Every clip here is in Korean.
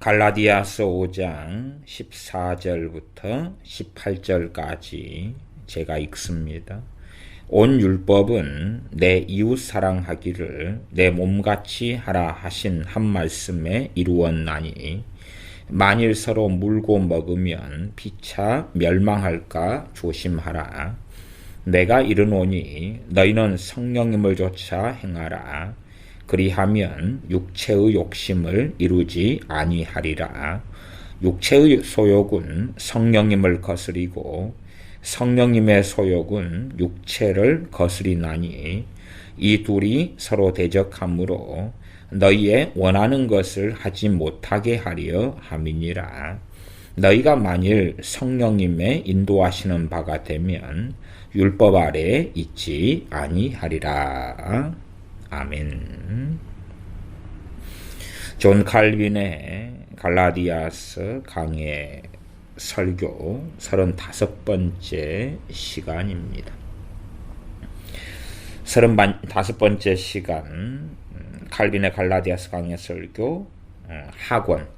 갈라디아서 5장 14절부터 18절까지 제가 읽습니다. 온 율법은 내 이웃 사랑하기를 내 몸같이 하라 하신 한 말씀에 이루었나니 만일 서로 물고 먹으면 피차 멸망할까 조심하라. 내가 이르노니 너희는 성령님을 조차 행하라. 그리하면 육체의 욕심을 이루지 아니하리라. 육체의 소욕은 성령님을 거스리고 성령님의 소욕은 육체를 거스리나니 이 둘이 서로 대적하므로 너희의 원하는 것을 하지 못하게 하려 함이니라. 너희가 만일 성령님의 인도하시는 바가 되면 율법 아래 있지 아니하리라. 아멘. 존 칼빈의 갈라디아서 강해 설교 35번째 시간입니다. 35번째 시간 칼빈의 갈라디아서 강해 설교 학원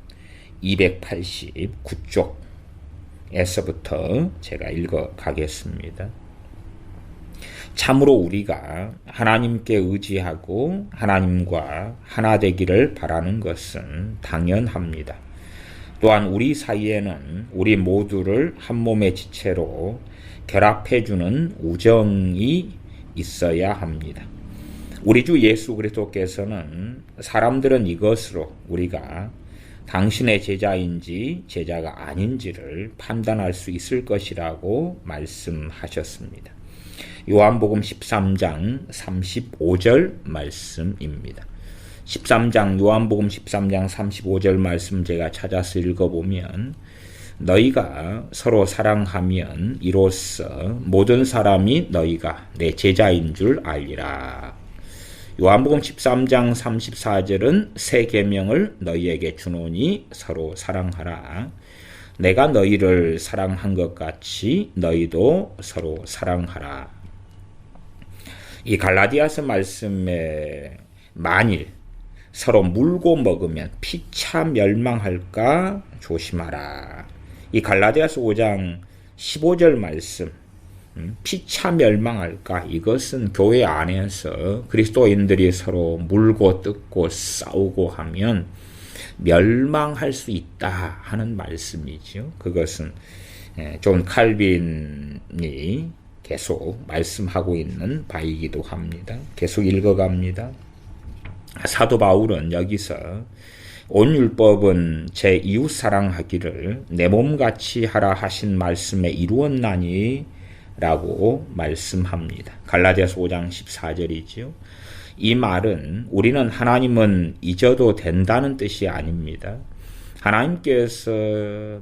289쪽에서부터 제가 읽어 가겠습니다. 참으로 우리가 하나님께 의지하고 하나님과 하나 되기를 바라는 것은 당연합니다. 또한 우리 사이에는 우리 모두를 한 몸의 지체로 결합해주는 우정이 있어야 합니다. 우리 주 예수 그리스도께서는 사람들은 이것으로 우리가 당신의 제자인지 제자가 아닌지를 판단할 수 있을 것이라고 말씀하셨습니다. 요한복음 13장 35절 말씀입니다. 13장 요한복음 13장 35절 말씀 제가 찾아서 읽어보면 너희가 서로 사랑하면 이로써 모든 사람이 너희가 내 제자인 줄 알리라. 요한복음 13장 34절은 새 계명을 너희에게 주노니 서로 사랑하라. 내가 너희를 사랑한 것 같이 너희도 서로 사랑하라. 이 갈라디아서 말씀에 만일 서로 물고 먹으면 피차 멸망할까 조심하라. 이 갈라디아서 5장 15절 말씀 피차 멸망할까, 이것은 교회 안에서 그리스도인들이 서로 물고 뜯고 싸우고 하면 멸망할 수 있다 하는 말씀이죠. 그것은 존 칼빈이 계속 말씀하고 있는 바이기도 합니다. 계속 읽어갑니다. 사도 바울은 여기서 온 율법은 제 이웃 사랑하기를 내 몸같이 하라 하신 말씀에 이루었나니 라고 말씀합니다. 갈라디아서 5장 14절이지요. 이 말은 우리는 하나님은 잊어도 된다는 뜻이 아닙니다. 하나님께서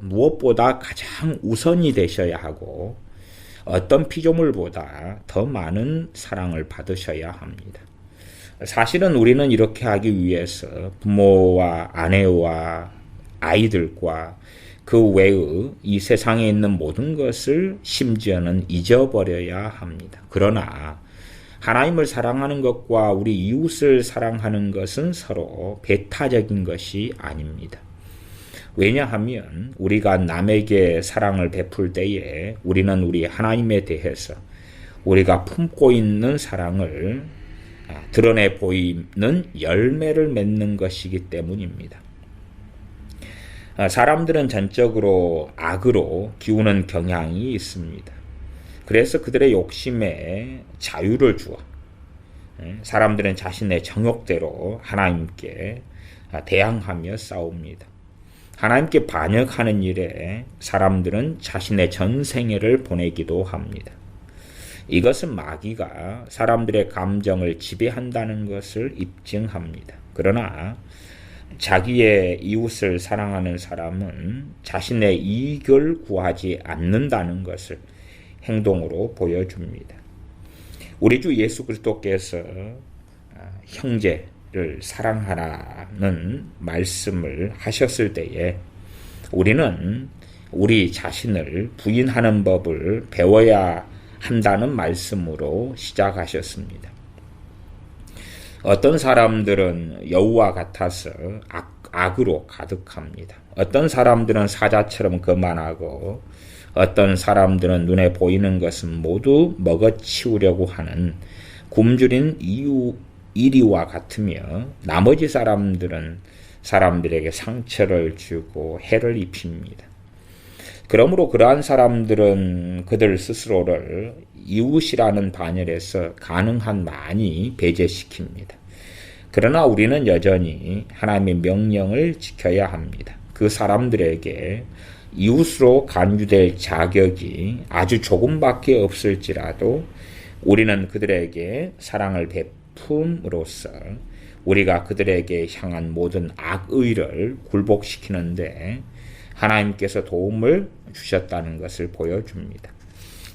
무엇보다 가장 우선이 되셔야 하고 어떤 피조물보다 더 많은 사랑을 받으셔야 합니다. 사실은 우리는 이렇게 하기 위해서 부모와 아내와 아이들과 그 외의 이 세상에 있는 모든 것을 심지어는 잊어버려야 합니다. 그러나 하나님을 사랑하는 것과 우리 이웃을 사랑하는 것은 서로 배타적인 것이 아닙니다. 왜냐하면 우리가 남에게 사랑을 베풀 때에 우리는 우리 하나님에 대해서 우리가 품고 있는 사랑을 드러내 보이는 열매를 맺는 것이기 때문입니다. 사람들은 전적으로 악으로 기우는 경향이 있습니다. 그래서 그들의 욕심에 자유를 주어 사람들은 자신의 정욕대로 하나님께 대항하며 싸웁니다. 하나님께 반역하는 일에 사람들은 자신의 전생애를 보내기도 합니다. 이것은 마귀가 사람들의 감정을 지배한다는 것을 입증합니다. 그러나 자기의 이웃을 사랑하는 사람은 자신의 이익을 구하지 않는다는 것을 행동으로 보여줍니다. 우리 주 예수 그리스도께서 형제를 사랑하라는 말씀을 하셨을 때에 우리는 우리 자신을 부인하는 법을 배워야 한다는 말씀으로 시작하셨습니다. 어떤 사람들은 여우와 같아서 악으로 가득합니다. 어떤 사람들은 사자처럼 거만하고 어떤 사람들은 눈에 보이는 것은 모두 먹어치우려고 하는 굶주린 이리와 같으며 나머지 사람들은 사람들에게 상처를 주고 해를 입힙니다. 그러므로 그러한 사람들은 그들 스스로를 이웃이라는 반열에서 가능한 많이 배제시킵니다. 그러나 우리는 여전히 하나님의 명령을 지켜야 합니다. 그 사람들에게 이웃으로 간주될 자격이 아주 조금밖에 없을지라도 우리는 그들에게 사랑을 베품으로써 우리가 그들에게 향한 모든 악의를 굴복시키는데 하나님께서 도움을 주셨다는 것을 보여줍니다.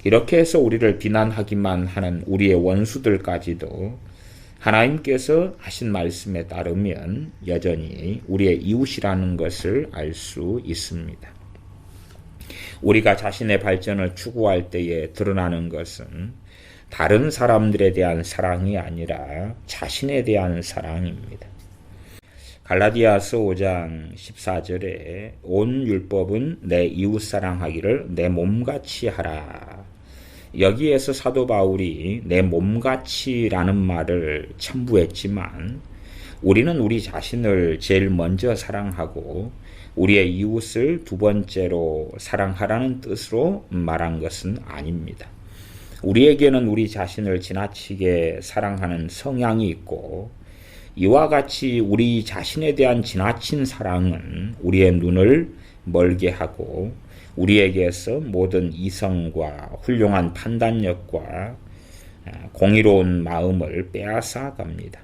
이렇게 해서 우리를 비난하기만 하는 우리의 원수들까지도 하나님께서 하신 말씀에 따르면 여전히 우리의 이웃이라는 것을 알 수 있습니다. 우리가 자신의 발전을 추구할 때에 드러나는 것은 다른 사람들에 대한 사랑이 아니라 자신에 대한 사랑입니다. 갈라디아서 5장 14절에 온 율법은 내 이웃 사랑하기를 내 몸같이 하라. 여기에서 사도 바울이 내 몸같이라는 말을 첨부했지만 우리는 우리 자신을 제일 먼저 사랑하고 우리의 이웃을 두 번째로 사랑하라는 뜻으로 말한 것은 아닙니다. 우리에게는 우리 자신을 지나치게 사랑하는 성향이 있고 이와 같이 우리 자신에 대한 지나친 사랑은 우리의 눈을 멀게 하고 우리에게서 모든 이성과 훌륭한 판단력과 공의로운 마음을 빼앗아 갑니다.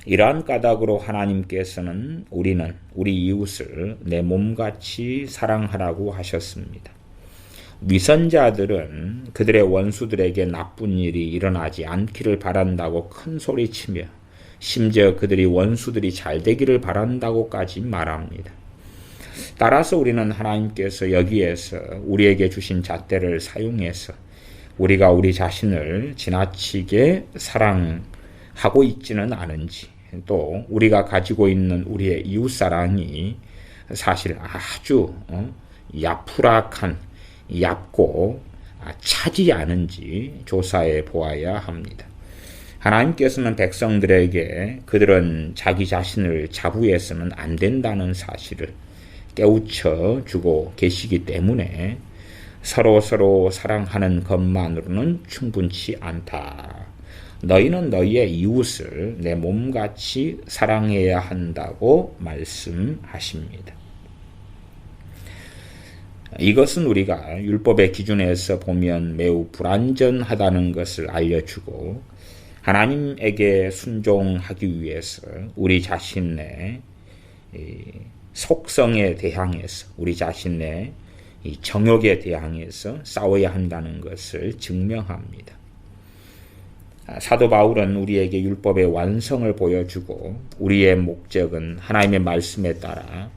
이러한 까닭으로 하나님께서는 우리는 우리 이웃을 내 몸같이 사랑하라고 하셨습니다. 위선자들은 그들의 원수들에게 나쁜 일이 일어나지 않기를 바란다고 큰 소리치며 심지어 그들이 원수들이 잘 되기를 바란다고까지 말합니다. 따라서 우리는 하나님께서 여기에서 우리에게 주신 잣대를 사용해서 우리가 우리 자신을 지나치게 사랑하고 있지는 않은지 또 우리가 가지고 있는 우리의 이웃사랑이 사실 아주 야풀악한 얕고 차지 않은지 조사해 보아야 합니다. 하나님께서는 백성들에게 그들은 자기 자신을 자부해서는 안 된다는 사실을 깨우쳐 주고 계시기 때문에 서로 사랑하는 것만으로는 충분치 않다. 너희는 너희의 이웃을 내 몸같이 사랑해야 한다고 말씀하십니다. 이것은 우리가 율법의 기준에서 보면 매우 불완전하다는 것을 알려주고 하나님에게 순종하기 위해서 우리 자신의 속성에 대항해서 우리 자신의 정욕에 대항해서 싸워야 한다는 것을 증명합니다. 사도 바울은 우리에게 율법의 완성을 보여주고 우리의 목적은 하나님의 말씀에 따라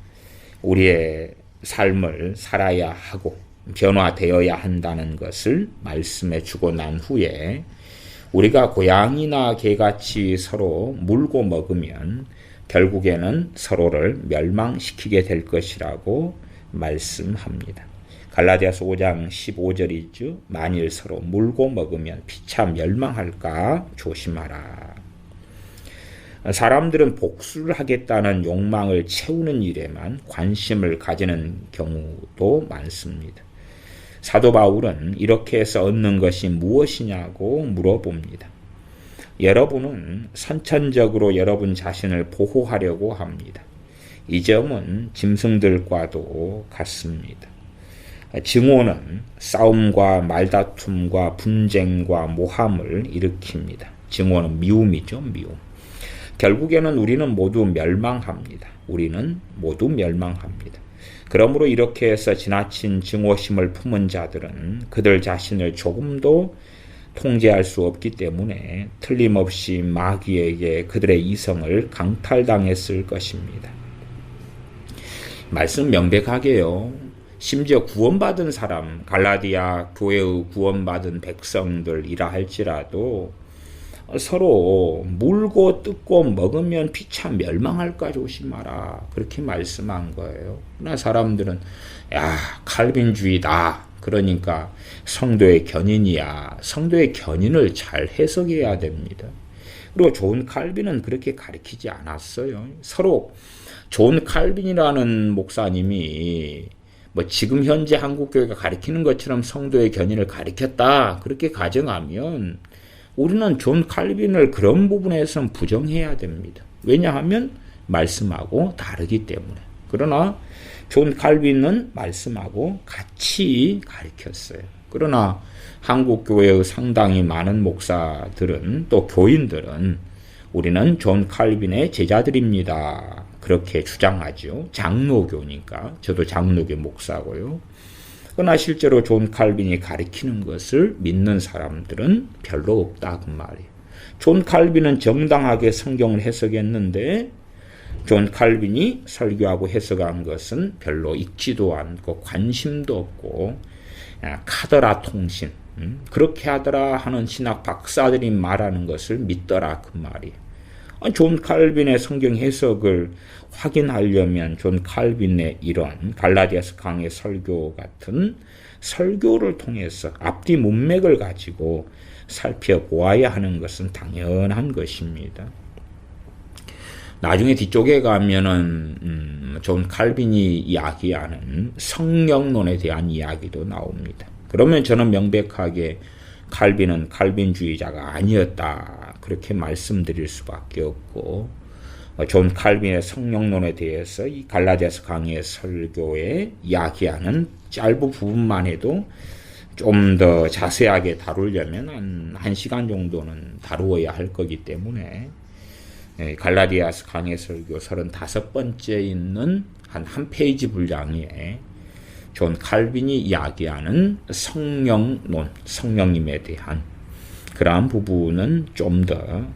우리의 삶을 살아야 하고 변화되어야 한다는 것을 말씀해 주고 난 후에 우리가 고양이나 개같이 서로 물고 먹으면 결국에는 서로를 멸망시키게 될 것이라고 말씀합니다. 갈라디아서 5장 15절이죠. 만일 서로 물고 먹으면 피차 멸망할까 조심하라. 사람들은 복수를 하겠다는 욕망을 채우는 일에만 관심을 가지는 경우도 많습니다. 사도 바울은 이렇게 해서 얻는 것이 무엇이냐고 물어봅니다. 여러분은 선천적으로 여러분 자신을 보호하려고 합니다. 이 점은 짐승들과도 같습니다. 증오는 싸움과 말다툼과 분쟁과 모함을 일으킵니다. 증오는 미움이죠, 미움. 결국에는 우리는 모두 멸망합니다. 우리는 모두 멸망합니다. 그러므로 이렇게 해서 지나친 증오심을 품은 자들은 그들 자신을 조금도 통제할 수 없기 때문에 틀림없이 마귀에게 그들의 이성을 강탈당했을 것입니다. 말씀 명백하게요. 심지어 구원받은 사람, 갈라디아 교회의 구원받은 백성들이라 할지라도 서로 물고 뜯고 먹으면 피차 멸망할까 조심하라. 그렇게 말씀한 거예요. 그러나 사람들은 야, 칼빈주의다. 그러니까 성도의 견인이야. 성도의 견인을 잘 해석해야 됩니다. 그리고 존 칼빈은 그렇게 가르치지 않았어요. 서로 존 칼빈이라는 목사님이 뭐 지금 현재 한국교회가 가르치는 것처럼 성도의 견인을 가르쳤다. 그렇게 가정하면 우리는 존 칼빈을 그런 부분에서는 부정해야 됩니다. 왜냐하면 말씀하고 다르기 때문에. 그러나 존 칼빈은 말씀하고 같이 가르쳤어요. 그러나 한국교회의 상당히 많은 목사들은 또 교인들은 우리는 존 칼빈의 제자들입니다. 그렇게 주장하죠. 장로교니까. 저도 장로교 목사고요. 그러나 실제로 존 칼빈이 가르치는 것을 믿는 사람들은 별로 없다 그 말이에요. 존 칼빈은 정당하게 성경을 해석했는데 존 칼빈이 설교하고 해석한 것은 별로 읽지도 않고 관심도 없고 카더라 통신 그렇게 하더라 하는 신학 박사들이 말하는 것을 믿더라 그 말이에요. 존 칼빈의 성경 해석을 확인하려면 존 칼빈의 이런 갈라디아서 강의 설교 같은 설교를 통해서 앞뒤 문맥을 가지고 살펴보아야 하는 것은 당연한 것입니다. 나중에 뒤쪽에 가면은 존 칼빈이 이야기하는 성령론에 대한 이야기도 나옵니다. 그러면 저는 명백하게 칼빈은 칼빈주의자가 아니었다. 그렇게 말씀드릴 수밖에 없고 존 칼빈의 성령론에 대해서 이 갈라디아서 강의 설교에 이야기하는 짧은 부분만 해도 좀 더 자세하게 다루려면 한 1시간 정도는 다루어야 할 거기 때문에 갈라디아서 강의 설교 35번째 있는 한 페이지 분량에 존 칼빈이 이야기하는 성령론, 성령님에 대한 그러한 부분은 좀 더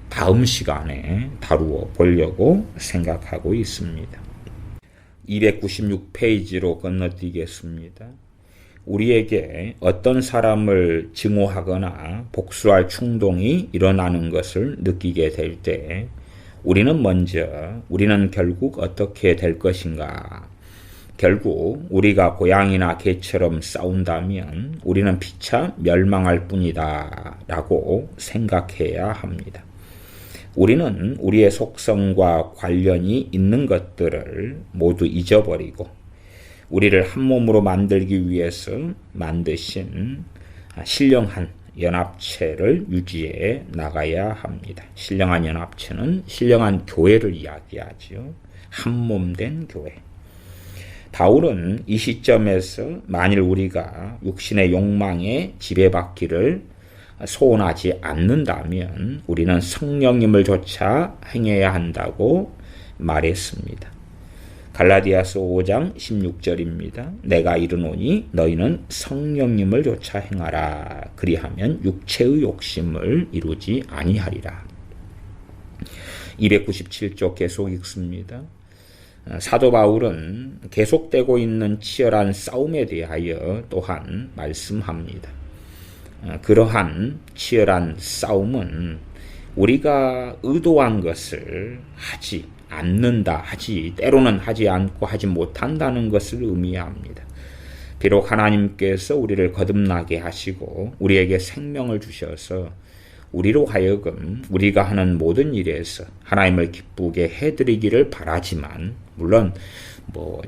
다음 시간에 다루어 보려고 생각하고 있습니다. 296페이지로 건너뛰겠습니다. 우리에게 어떤 사람을 증오하거나 복수할 충동이 일어나는 것을 느끼게 될 때 우리는 결국 어떻게 될 것인가? 결국 우리가 고양이나 개처럼 싸운다면 우리는 피차 멸망할 뿐이다 라고 생각해야 합니다. 우리는 우리의 속성과 관련이 있는 것들을 모두 잊어버리고 우리를 한 몸으로 만들기 위해서 만드신 신령한 연합체를 유지해 나가야 합니다. 신령한 연합체는 신령한 교회를 이야기하죠. 한 몸 된 교회. 바울은 이 시점에서 만일 우리가 육신의 욕망에 지배받기를 소원하지 않는다면 우리는 성령님을 조차 행해야 한다고 말했습니다. 갈라디아서 5장 16절입니다. 내가 이르노니 너희는 성령님을 조차 행하라. 그리하면 육체의 욕심을 이루지 아니하리라. 297쪽 계속 읽습니다. 사도 바울은 계속되고 있는 치열한 싸움에 대하여 또한 말씀합니다. 그러한 치열한 싸움은 우리가 의도한 것을 하지 않는다, 때로는 하지 않고 하지 못한다는 것을 의미합니다. 비록 하나님께서 우리를 거듭나게 하시고 우리에게 생명을 주셔서 우리로 하여금 우리가 하는 모든 일에서 하나님을 기쁘게 해드리기를 바라지만 물론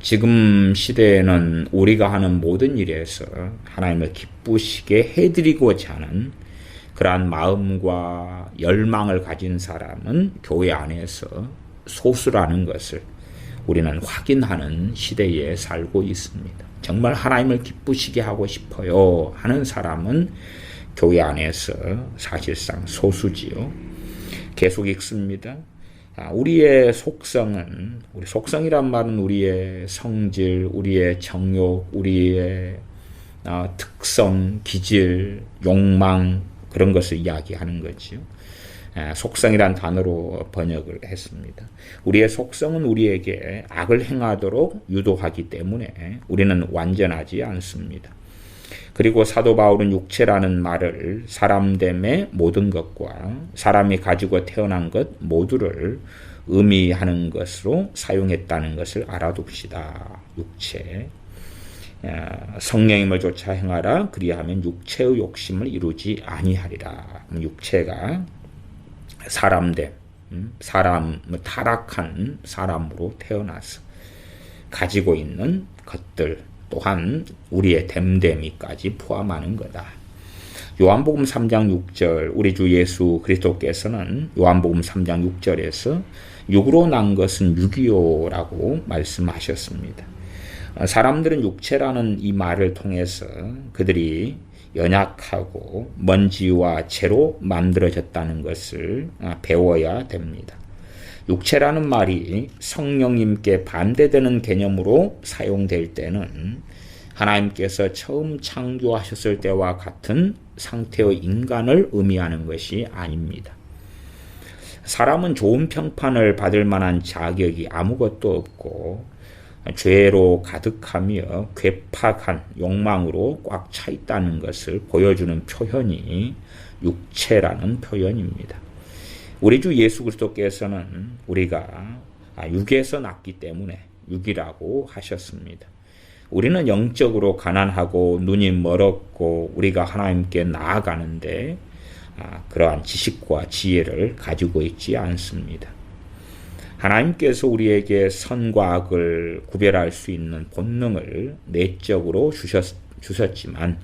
지금 시대에는 우리가 하는 모든 일에서 하나님을 기쁘시게 해드리고자 하는 그러한 마음과 열망을 가진 사람은 교회 안에서 소수라는 것을 우리는 확인하는 시대에 살고 있습니다. 정말 하나님을 기쁘시게 하고 싶어요 하는 사람은 교회 안에서 사실상 소수지요. 계속 읽습니다. 우리의 속성은, 우리 속성이란 말은 우리의 성질, 우리의 정욕, 우리의 특성, 기질, 욕망 그런 것을 이야기하는 거지요. 속성이란 단어로 번역을 했습니다. 우리의 속성은 우리에게 악을 행하도록 유도하기 때문에 우리는 완전하지 않습니다. 그리고 사도 바울은 육체라는 말을 사람됨의 모든 것과 사람이 가지고 태어난 것 모두를 의미하는 것으로 사용했다는 것을 알아둡시다. 육체. 성령님을 쫓아 행하라. 그리하면 육체의 욕심을 이루지 아니하리라. 육체가 사람됨, 타락한 사람으로 태어나서 가지고 있는 것들 또한 우리의 됨됨이까지 포함하는 거다. 요한복음 3장 6절 우리 주 예수 그리스도께서는 요한복음 3장 6절에서 육으로 난 것은 육이요라고 말씀하셨습니다. 사람들은 육체라는 이 말을 통해서 그들이 연약하고 먼지와 재로 만들어졌다는 것을 배워야 됩니다. 육체라는 말이 성령님께 반대되는 개념으로 사용될 때는 하나님께서 처음 창조하셨을 때와 같은 상태의 인간을 의미하는 것이 아닙니다. 사람은 좋은 평판을 받을 만한 자격이 아무것도 없고 죄로 가득하며 괴팍한 욕망으로 꽉 차 있다는 것을 보여주는 표현이 육체라는 표현입니다. 우리 주 예수 그리스도께서는 우리가 육에서 났기 때문에 육이라고 하셨습니다. 우리는 영적으로 가난하고 눈이 멀었고 우리가 하나님께 나아가는데 그러한 지식과 지혜를 가지고 있지 않습니다. 하나님께서 우리에게 선과 악을 구별할 수 있는 본능을 내적으로 주셨지만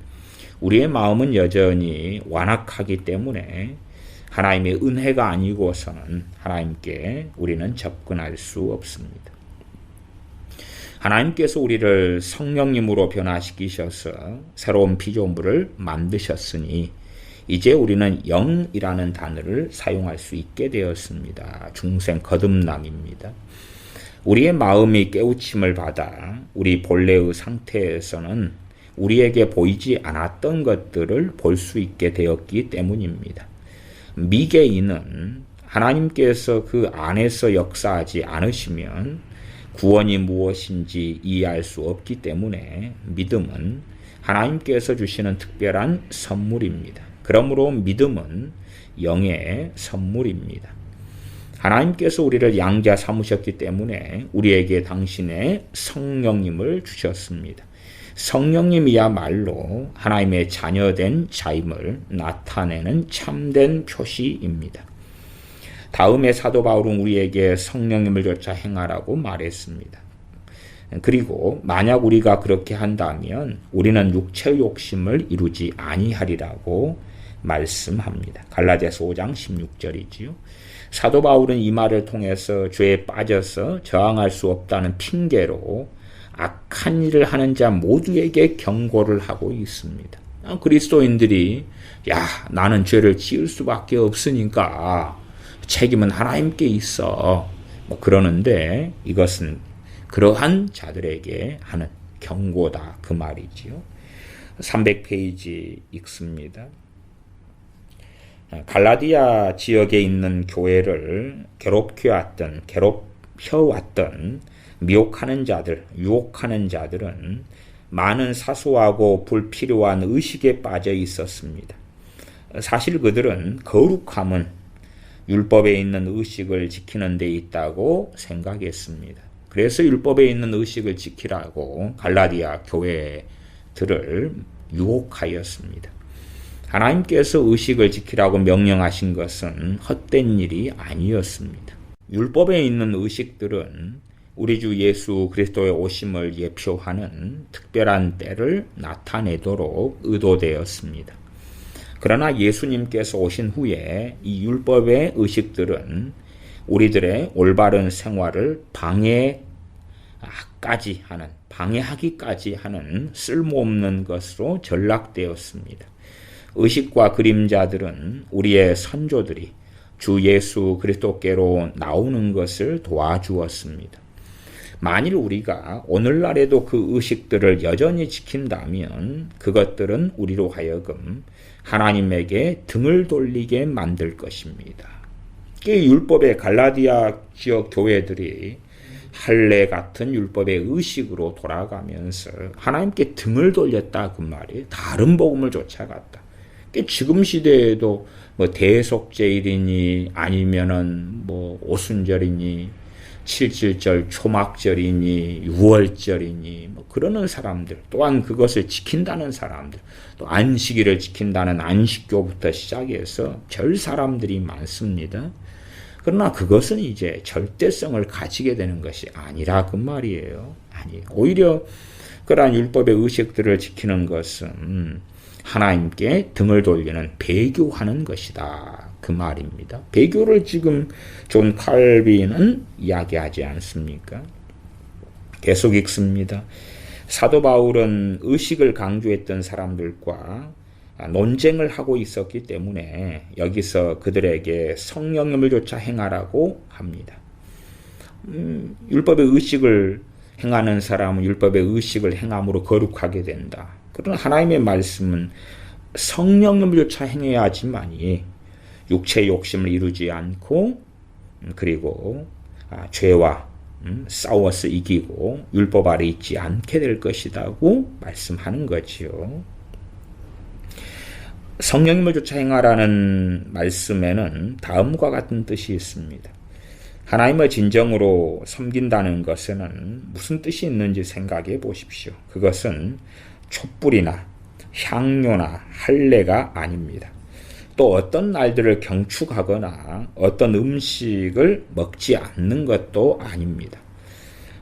우리의 마음은 여전히 완악하기 때문에 하나님의 은혜가 아니고서는 하나님께 우리는 접근할 수 없습니다. 하나님께서 우리를 성령님으로 변화시키셔서 새로운 피조물을 만드셨으니 이제 우리는 영이라는 단어를 사용할 수 있게 되었습니다. 중생 거듭남입니다. 우리의 마음이 깨우침을 받아 우리 본래의 상태에서는 우리에게 보이지 않았던 것들을 볼 수 있게 되었기 때문입니다. 미개인은 하나님께서 그 안에서 역사하지 않으시면 구원이 무엇인지 이해할 수 없기 때문에 믿음은 하나님께서 주시는 특별한 선물입니다. 그러므로 믿음은 영의 선물입니다. 하나님께서 우리를 양자 삼으셨기 때문에 우리에게 당신의 성령님을 주셨습니다. 성령님이야말로 하나님의 자녀된 자임을 나타내는 참된 표시입니다. 다음에 사도 바울은 우리에게 성령님을 쫓아 행하라고 말했습니다. 그리고 만약 우리가 그렇게 한다면 우리는 육체의 욕심을 이루지 아니하리라고 말씀합니다. 갈라디아서 5장 16절이지요. 사도 바울은 이 말을 통해서 죄에 빠져서 저항할 수 없다는 핑계로 악한 일을 하는 자 모두에게 경고를 하고 있습니다. 그리스도인들이 나는 죄를 지을 수밖에 없으니까 책임은 하나님께 있어 그러는데 이것은 그러한 자들에게 하는 경고다 그 말이지요. 300페이지 읽습니다. 갈라디아 지역에 있는 교회를 괴롭혀왔던 미혹하는 자들, 유혹하는 자들은 많은 사소하고 불필요한 의식에 빠져 있었습니다. 사실 그들은 거룩함은 율법에 있는 의식을 지키는 데 있다고 생각했습니다. 그래서 율법에 있는 의식을 지키라고 갈라디아 교회들을 유혹하였습니다. 하나님께서 의식을 지키라고 명령하신 것은 헛된 일이 아니었습니다. 율법에 있는 의식들은 우리 주 예수 그리스도의 오심을 예표하는 특별한 때를 나타내도록 의도되었습니다. 그러나 예수님께서 오신 후에 이 율법의 의식들은 우리들의 올바른 생활을 방해하기까지 하는 쓸모없는 것으로 전락되었습니다. 의식과 그림자들은 우리의 선조들이 주 예수 그리스도께로 나오는 것을 도와주었습니다. 만일 우리가 오늘날에도 그 의식들을 여전히 지킨다면 그것들은 우리로 하여금 하나님에게 등을 돌리게 만들 것입니다. 이 율법의 갈라디아 지역 교회들이 할례 같은 율법의 의식으로 돌아가면서 하나님께 등을 돌렸다 그 말이에요. 다른 복음을 쫓아갔다. 지금 시대에도 뭐 대속제일이니 아니면은 뭐 오순절이니 7.7절 초막절이니 6월절이니 뭐 그러는 사람들, 또한 그것을 지킨다는 사람들, 또 안식일을 지킨다는 안식교부터 시작해서 별 사람들이 많습니다. 그러나 그것은 이제 절대성을 가지게 되는 것이 아니라 그 말이에요. 아니, 오히려 그러한 율법의 의식들을 지키는 것은 하나님께 등을 돌리는 배교하는 것이다. 그 말입니다. 배교를 지금 존 칼빈은 이야기하지 않습니까? 계속 읽습니다. 사도 바울은 의식을 강조했던 사람들과 논쟁을 하고 있었기 때문에 여기서 그들에게 성령님을 조차 행하라고 합니다. 율법의 의식을 행하는 사람은 율법의 의식을 행함으로 거룩하게 된다. 그러나 하나님의 말씀은 성령님을 조차 행해야 하지만이 육체의 욕심을 이루지 않고 그리고 죄와 싸워서 이기고 율법 아래 있지 않게 될 것이라고 말씀하는 거지요. 성령님을 조차 행하라는 말씀에는 다음과 같은 뜻이 있습니다. 하나님을 진정으로 섬긴다는 것에는 무슨 뜻이 있는지 생각해 보십시오. 그것은 촛불이나 향료나 할례가 아닙니다. 또 어떤 날들을 경축하거나 어떤 음식을 먹지 않는 것도 아닙니다.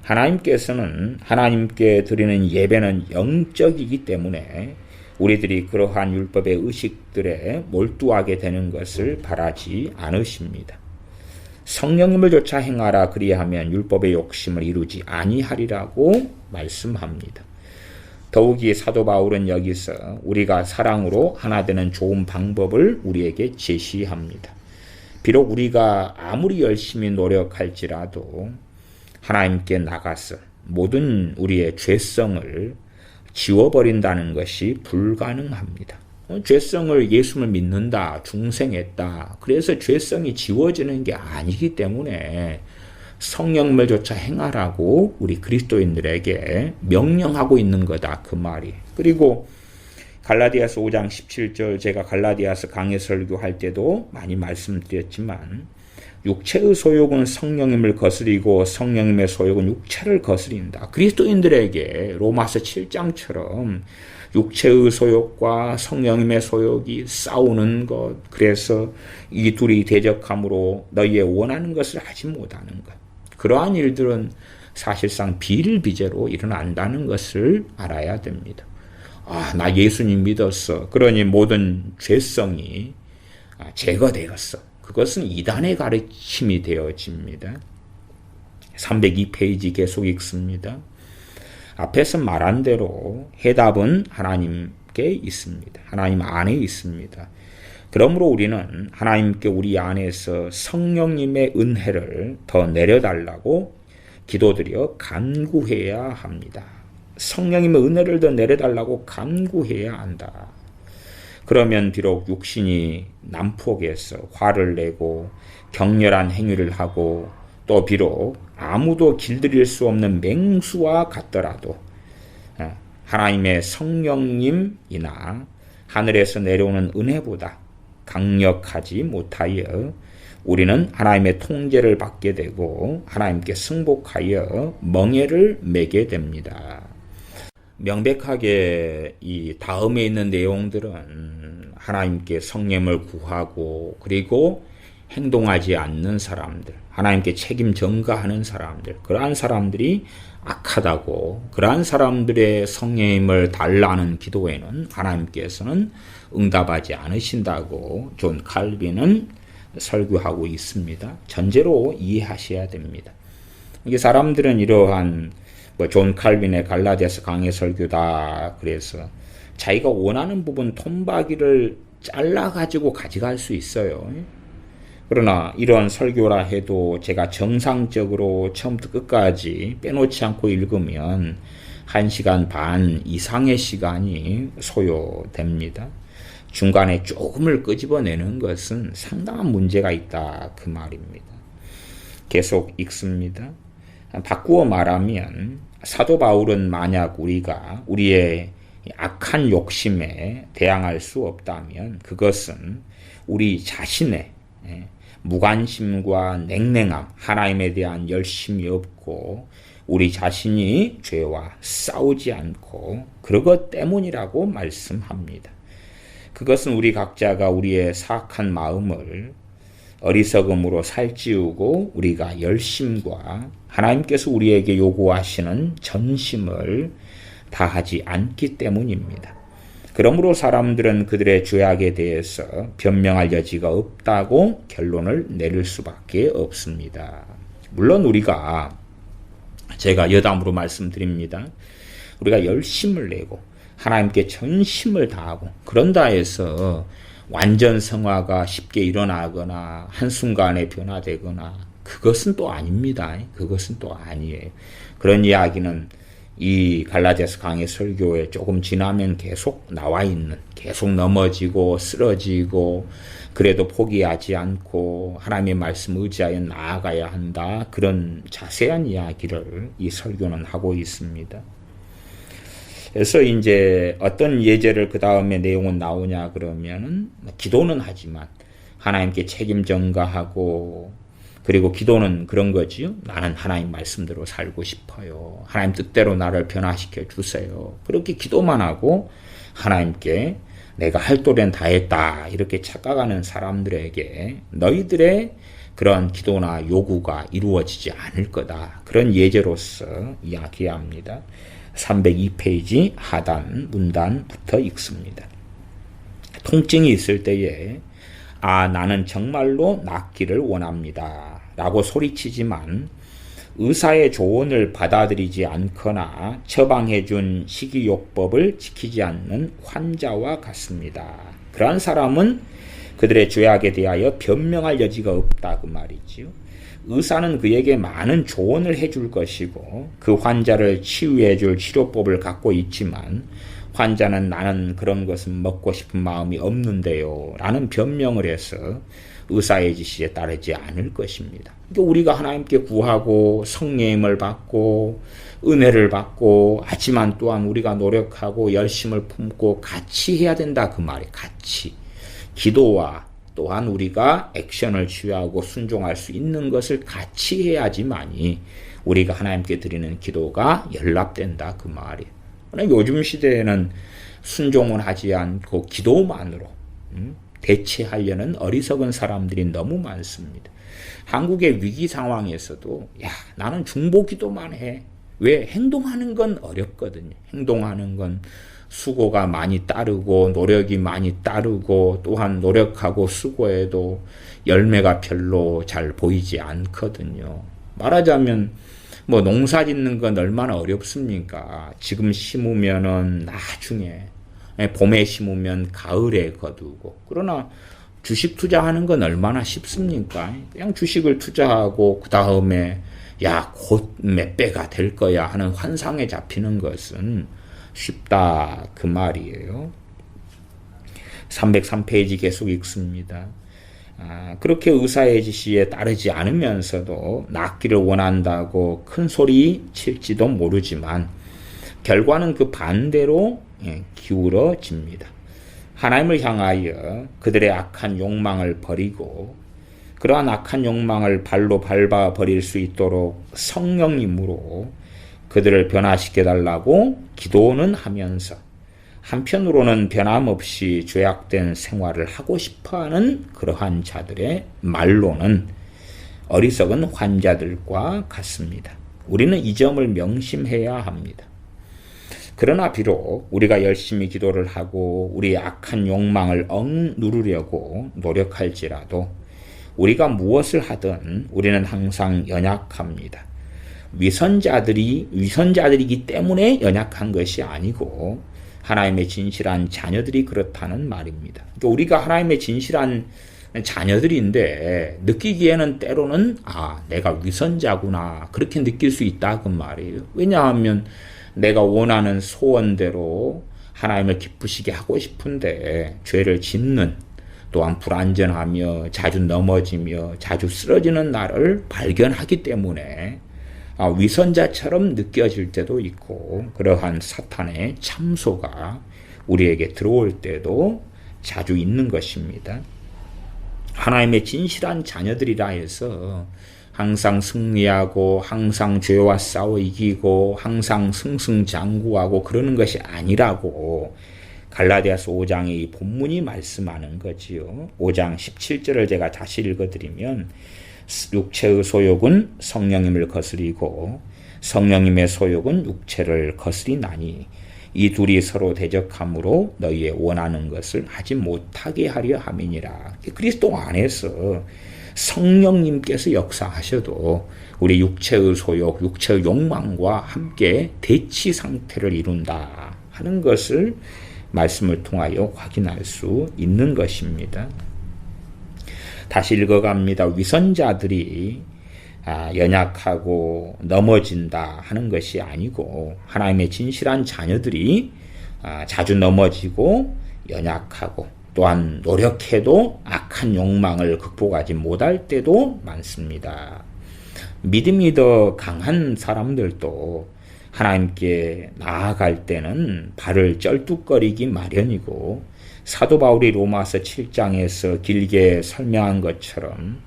하나님께서는 하나님께 드리는 예배는 영적이기 때문에 우리들이 그러한 율법의 의식들에 몰두하게 되는 것을 바라지 않으십니다. 성령님을 조차 행하라 그리하면 율법의 욕심을 이루지 아니하리라고 말씀합니다. 더욱이 사도 바울은 여기서 우리가 사랑으로 하나 되는 좋은 방법을 우리에게 제시합니다. 비록 우리가 아무리 열심히 노력할지라도 하나님께 나가서 모든 우리의 죄성을 지워버린다는 것이 불가능합니다. 죄성을 예수를 믿는다, 중생했다. 그래서 죄성이 지워지는 게 아니기 때문에 성령을 조차 행하라고 우리 그리스도인들에게 명령하고 있는 거다. 그 말이. 그리고 갈라디아서 5장 17절 제가 갈라디아서 강해 설교할 때도 많이 말씀드렸지만 육체의 소욕은 성령님을 거스리고 성령님의 소욕은 육체를 거스린다. 그리스도인들에게 로마서 7장처럼 육체의 소욕과 성령님의 소욕이 싸우는 것, 그래서 이 둘이 대적함으로 너희의 원하는 것을 하지 못하는 것. 그러한 일들은 사실상 비일비재로 일어난다는 것을 알아야 됩니다. 나 예수님 믿었어. 그러니 모든 죄성이 제거되었어. 그것은 이단의 가르침이 되어집니다. 302페이지 계속 읽습니다. 앞에서 말한 대로 해답은 하나님께 있습니다. 하나님 안에 있습니다. 그러므로 우리는 하나님께 우리 안에서 성령님의 은혜를 더 내려달라고 기도드려 간구해야 합니다. 성령님의 은혜를 더 내려달라고 간구해야 한다. 그러면 비록 육신이 난폭해서 화를 내고 격렬한 행위를 하고 또 비록 아무도 길들일 수 없는 맹수와 같더라도 하나님의 성령님이나 하늘에서 내려오는 은혜보다 강력하지 못하여 우리는 하나님의 통제를 받게 되고 하나님께 승복하여 멍에를 매게 됩니다. 명백하게 이 다음에 있는 내용들은 하나님께 성령을 구하고 그리고 행동하지 않는 사람들, 하나님께 책임 전가하는 사람들, 그러한 사람들이 악하다고, 그러한 사람들의 성령님을 달라는 기도에는 하나님께서는 응답하지 않으신다고 존 칼빈은 설교하고 있습니다. 전제로 이해하셔야 됩니다. 이게 사람들은 이러한 존 칼빈의 갈라디아서 강해 설교다 그래서 자기가 원하는 부분 톰바기를 잘라가지고 가져갈 수 있어요. 그러나 이런 설교라 해도 제가 정상적으로 처음부터 끝까지 빼놓지 않고 읽으면 1시간 반 이상의 시간이 소요됩니다. 중간에 조금을 끄집어내는 것은 상당한 문제가 있다 그 말입니다. 계속 읽습니다. 바꾸어 말하면 사도 바울은 만약 우리가 우리의 악한 욕심에 대항할 수 없다면 그것은 우리 자신의 무관심과 냉랭함, 하나님에 대한 열심이 없고 우리 자신이 죄와 싸우지 않고 그것 때문이라고 말씀합니다. 그것은 우리 각자가 우리의 사악한 마음을 어리석음으로 살찌우고 우리가 열심과 하나님께서 우리에게 요구하시는 전심을 다하지 않기 때문입니다. 그러므로 사람들은 그들의 죄악에 대해서 변명할 여지가 없다고 결론을 내릴 수밖에 없습니다. 물론 우리가 제가 여담으로 말씀드립니다. 우리가 열심을 내고 하나님께 전심을 다하고 그런다 해서 완전 성화가 쉽게 일어나거나 한순간에 변화되거나 그것은 또 아닙니다. 그것은 또 아니에요. 그런 이야기는 이 갈라디아서 강의 설교에 조금 지나면 계속 나와 있는, 계속 넘어지고 쓰러지고 그래도 포기하지 않고 하나님의 말씀 의지하여 나아가야 한다. 그런 자세한 이야기를 이 설교는 하고 있습니다. 그래서 이제 어떤 예제를 그 다음에 내용은 나오냐 그러면은 기도는 하지만 하나님께 책임 전가하고 그리고 기도는 그런 거지요. 나는 하나님 말씀대로 살고 싶어요. 하나님 뜻대로 나를 변화시켜 주세요. 그렇게 기도만 하고 하나님께 내가 할 도리는 다 했다 이렇게 착각하는 사람들에게 너희들의 그런 기도나 요구가 이루어지지 않을 거다. 그런 예제로서 이야기합니다. 302페이지 하단 문단부터 읽습니다. 통증이 있을 때에 나는 정말로 낫기를 원합니다 라고 소리치지만 의사의 조언을 받아들이지 않거나 처방해준 식이요법을 지키지 않는 환자와 같습니다. 그러한 사람은 그들의 죄악에 대하여 변명할 여지가 없다 그 말이지요. 의사는 그에게 많은 조언을 해줄 것이고 그 환자를 치유해줄 치료법을 갖고 있지만 환자는 나는 그런 것은 먹고 싶은 마음이 없는데요 라는 변명을 해서 의사의 지시에 따르지 않을 것입니다. 그러니까 우리가 하나님께 구하고 성령님을 받고 은혜를 받고 하지만 또한 우리가 노력하고 열심을 품고 같이 해야 된다 그 말이에요. 같이. 기도와 또한 우리가 액션을 취하고 순종할 수 있는 것을 같이 해야지만이 우리가 하나님께 드리는 기도가 연락된다 그 말이에요. 그러나 요즘 시대에는 순종을 하지 않고 기도만으로 대체하려는 어리석은 사람들이 너무 많습니다. 한국의 위기 상황에서도 나는 중보기도만 해. 왜? 행동하는 건 어렵거든요. 행동하는 건 수고가 많이 따르고 노력이 많이 따르고 또한 노력하고 수고해도 열매가 별로 잘 보이지 않거든요. 말하자면 농사 짓는 건 얼마나 어렵습니까? 지금 심으면은 나중에 봄에 심으면 가을에 거두고 그러나 주식 투자하는 건 얼마나 쉽습니까? 그냥 주식을 투자하고 그 다음에 곧 몇 배가 될 거야 하는 환상에 잡히는 것은 쉽다 그 말이에요. 303페이지 계속 읽습니다. 그렇게 의사의 지시에 따르지 않으면서도 낫기를 원한다고 큰 소리 칠지도 모르지만 결과는 그 반대로 기울어집니다. 하나님을 향하여 그들의 악한 욕망을 버리고 그러한 악한 욕망을 발로 밟아 버릴 수 있도록 성령님으로 그들을 변화시켜 달라고 기도는 하면서 한편으로는 변함없이 죄악된 생활을 하고 싶어하는 그러한 자들의 말로는 어리석은 환자들과 같습니다. 우리는 이 점을 명심해야 합니다. 그러나 비록 우리가 열심히 기도를 하고 우리의 악한 욕망을 억누르려고 노력할지라도 우리가 무엇을 하든 우리는 항상 연약합니다. 위선자들이기 때문에 연약한 것이 아니고 하나님의 진실한 자녀들이 그렇다는 말입니다. 그러니까 우리가 하나님의 진실한 자녀들인데 느끼기에는 때로는 내가 위선자구나 그렇게 느낄 수 있다 그 말이에요. 왜냐하면 내가 원하는 소원대로 하나님을 기쁘시게 하고 싶은데 죄를 짓는 또한 불안전하며 자주 넘어지며 자주 쓰러지는 나를 발견하기 때문에 위선자처럼 느껴질 때도 있고 그러한 사탄의 참소가 우리에게 들어올 때도 자주 있는 것입니다. 하나님의 진실한 자녀들이라 해서 항상 승리하고 항상 죄와 싸워 이기고 항상 승승장구하고 그러는 것이 아니라고 갈라디아서 5장의 이 본문이 말씀하는 거지요. 5장 17절을 제가 다시 읽어드리면 육체의 소욕은 성령님을 거스리고 성령님의 소욕은 육체를 거스리나니 이 둘이 서로 대적함으로 너희의 원하는 것을 하지 못하게 하려 함이니라. 그리스도 안에서 성령님께서 역사하셔도 우리 육체의 소욕, 육체의 욕망과 함께 대치 상태를 이룬다 하는 것을 말씀을 통하여 확인할 수 있는 것입니다. 다시 읽어갑니다. 위선자들이 연약하고 넘어진다 하는 것이 아니고 하나님의 진실한 자녀들이 자주 넘어지고 연약하고 또한 노력해도 악한 욕망을 극복하지 못할 때도 많습니다. 믿음이 더 강한 사람들도 하나님께 나아갈 때는 발을 쩔뚝거리기 마련이고 사도 바울이 로마서 7장에서 길게 설명한 것처럼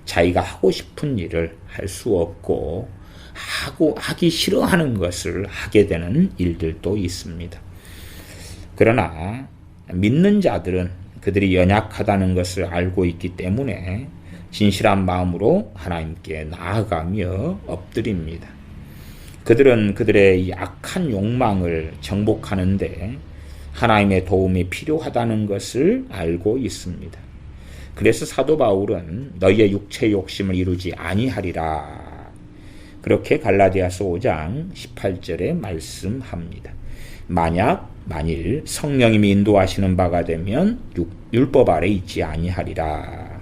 자기가 하고 싶은 일을 할 수 없고 하기 싫어하는 것을 하게 되는 일들도 있습니다. 그러나 믿는 자들은 그들이 연약하다는 것을 알고 있기 때문에 진실한 마음으로 하나님께 나아가며 엎드립니다. 그들은 그들의 이 악한 욕망을 정복하는데 하나님의 도움이 필요하다는 것을 알고 있습니다. 그래서 사도 바울은 너희의 육체의 욕심을 이루지 아니하리라. 그렇게 갈라디아서 5장 18절에 말씀합니다. 만일 성령님이 인도하시는 바가 되면 율법 아래 있지 아니하리라.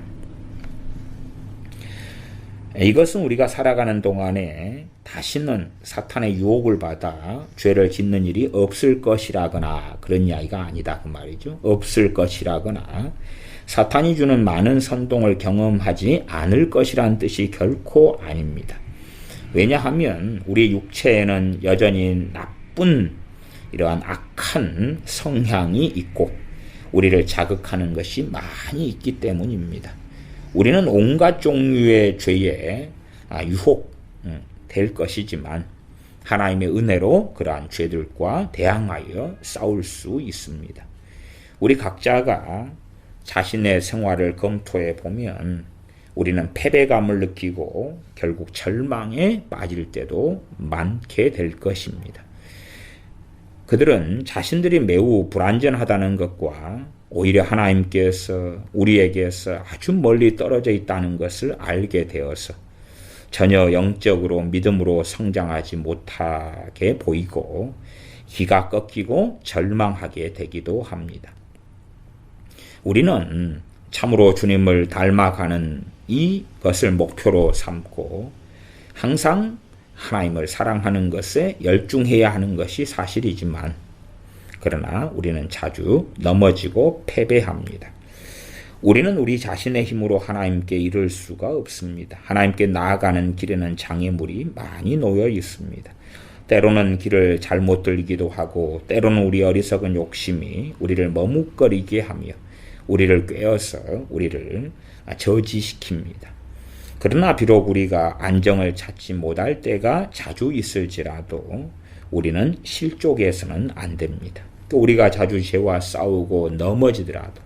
이것은 우리가 살아가는 동안에 다시는 사탄의 유혹을 받아 죄를 짓는 일이 없을 것이라거나 그런 이야기가 아니다 그 말이죠. 없을 것이라거나 사탄이 주는 많은 선동을 경험하지 않을 것이라는 뜻이 결코 아닙니다. 왜냐하면 우리 육체에는 여전히 나쁜 이러한 악한 성향이 있고 우리를 자극하는 것이 많이 있기 때문입니다. 우리는 온갖 종류의 죄에 유혹될 것이지만 하나님의 은혜로 그러한 죄들과 대항하여 싸울 수 있습니다. 우리 각자가 자신의 생활을 검토해 보면 우리는 패배감을 느끼고 결국 절망에 빠질 때도 많게 될 것입니다. 그들은 자신들이 매우 불완전하다는 것과 오히려 하나님께서 우리에게서 아주 멀리 떨어져 있다는 것을 알게 되어서 전혀 영적으로 믿음으로 성장하지 못하게 보이고 기가 꺾이고 절망하게 되기도 합니다. 우리는 참으로 주님을 닮아가는 이것을 목표로 삼고 항상 하나님을 사랑하는 것에 열중해야 하는 것이 사실이지만 그러나 우리는 자주 넘어지고 패배합니다. 우리는 우리 자신의 힘으로 하나님께 이를 수가 없습니다. 하나님께 나아가는 길에는 장애물이 많이 놓여 있습니다. 때로는 길을 잘못 들기도 하고 때로는 우리 어리석은 욕심이 우리를 머뭇거리게 하며 우리를 꿰어서 우리를 저지시킵니다. 그러나 비록 우리가 안정을 찾지 못할 때가 자주 있을지라도 우리는 실족해서는 안 됩니다. 우리가 자주 죄와 싸우고 넘어지더라도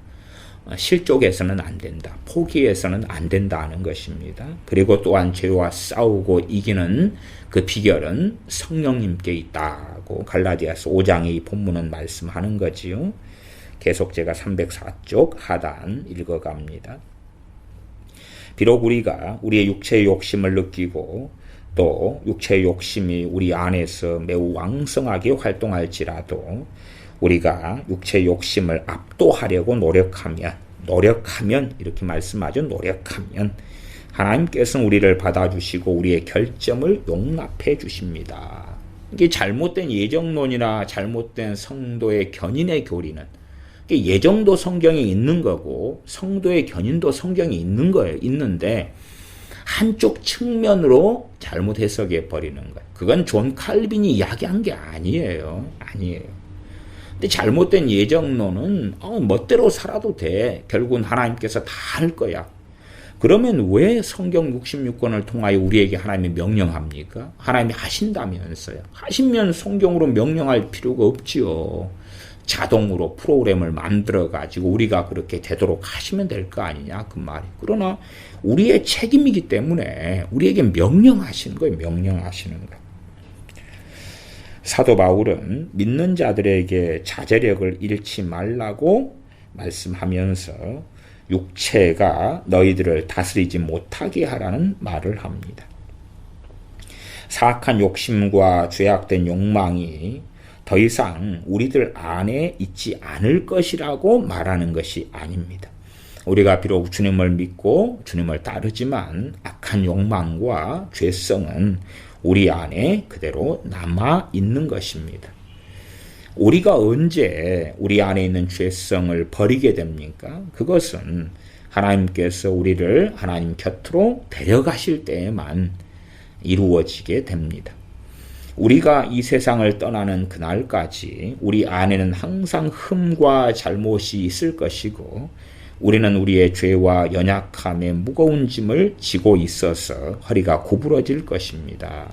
실족해서는 안 된다. 포기해서는 안 된다는 것입니다. 그리고 또한 죄와 싸우고 이기는 그 비결은 성령님께 있다고 갈라디아서 5장의 이 본문은 말씀하는 거지요. 계속 제가 304쪽 하단 읽어갑니다. 비록 우리가 우리의 육체의 욕심을 느끼고 또 육체의 욕심이 우리 안에서 매우 왕성하게 활동할지라도 우리가 육체의 욕심을 압도하려고 노력하면 이렇게 말씀하죠. 노력하면 하나님께서는 우리를 받아주시고 우리의 결점을 용납해 주십니다. 이게 잘못된 예정론이나 잘못된 성도의 견인의 교리는 예정도 성경에 있는 거고 성도의 견인도 성경에 있는 거예요. 있는데 한쪽 측면으로 잘못 해석해 버리는 거예요. 그건 존 칼빈이 이야기한 게 아니에요. 근데 잘못된 예정론은 멋대로 살아도 돼. 결국은 하나님께서 다 할 거야. 그러면 왜 성경 66권을 통하여 우리에게 하나님이 명령합니까? 하나님이 하신다면서요. 하시면 성경으로 명령할 필요가 없지요. 자동으로 프로그램을 만들어가지고 우리가 그렇게 되도록 하시면 될 거 아니냐 그 말이. 그러나 우리의 책임이기 때문에 우리에게 명령하시는 거예요. 명령하시는 거. 사도 바울은 믿는 자들에게 자제력을 잃지 말라고 말씀하면서 육체가 너희들을 다스리지 못하게 하라는 말을 합니다. 사악한 욕심과 죄악된 욕망이 더 이상 우리들 안에 있지 않을 것이라고 말하는 것이 아닙니다. 우리가 비록 주님을 믿고 주님을 따르지만 악한 욕망과 죄성은 우리 안에 그대로 남아 있는 것입니다. 우리가 언제 우리 안에 있는 죄성을 버리게 됩니까? 그것은 하나님께서 우리를 하나님 곁으로 데려가실 때에만 이루어지게 됩니다. 우리가 이 세상을 떠나는 그날까지 우리 안에는 항상 흠과 잘못이 있을 것이고 우리는 우리의 죄와 연약함의 무거운 짐을 지고 있어서 허리가 구부러질 것입니다.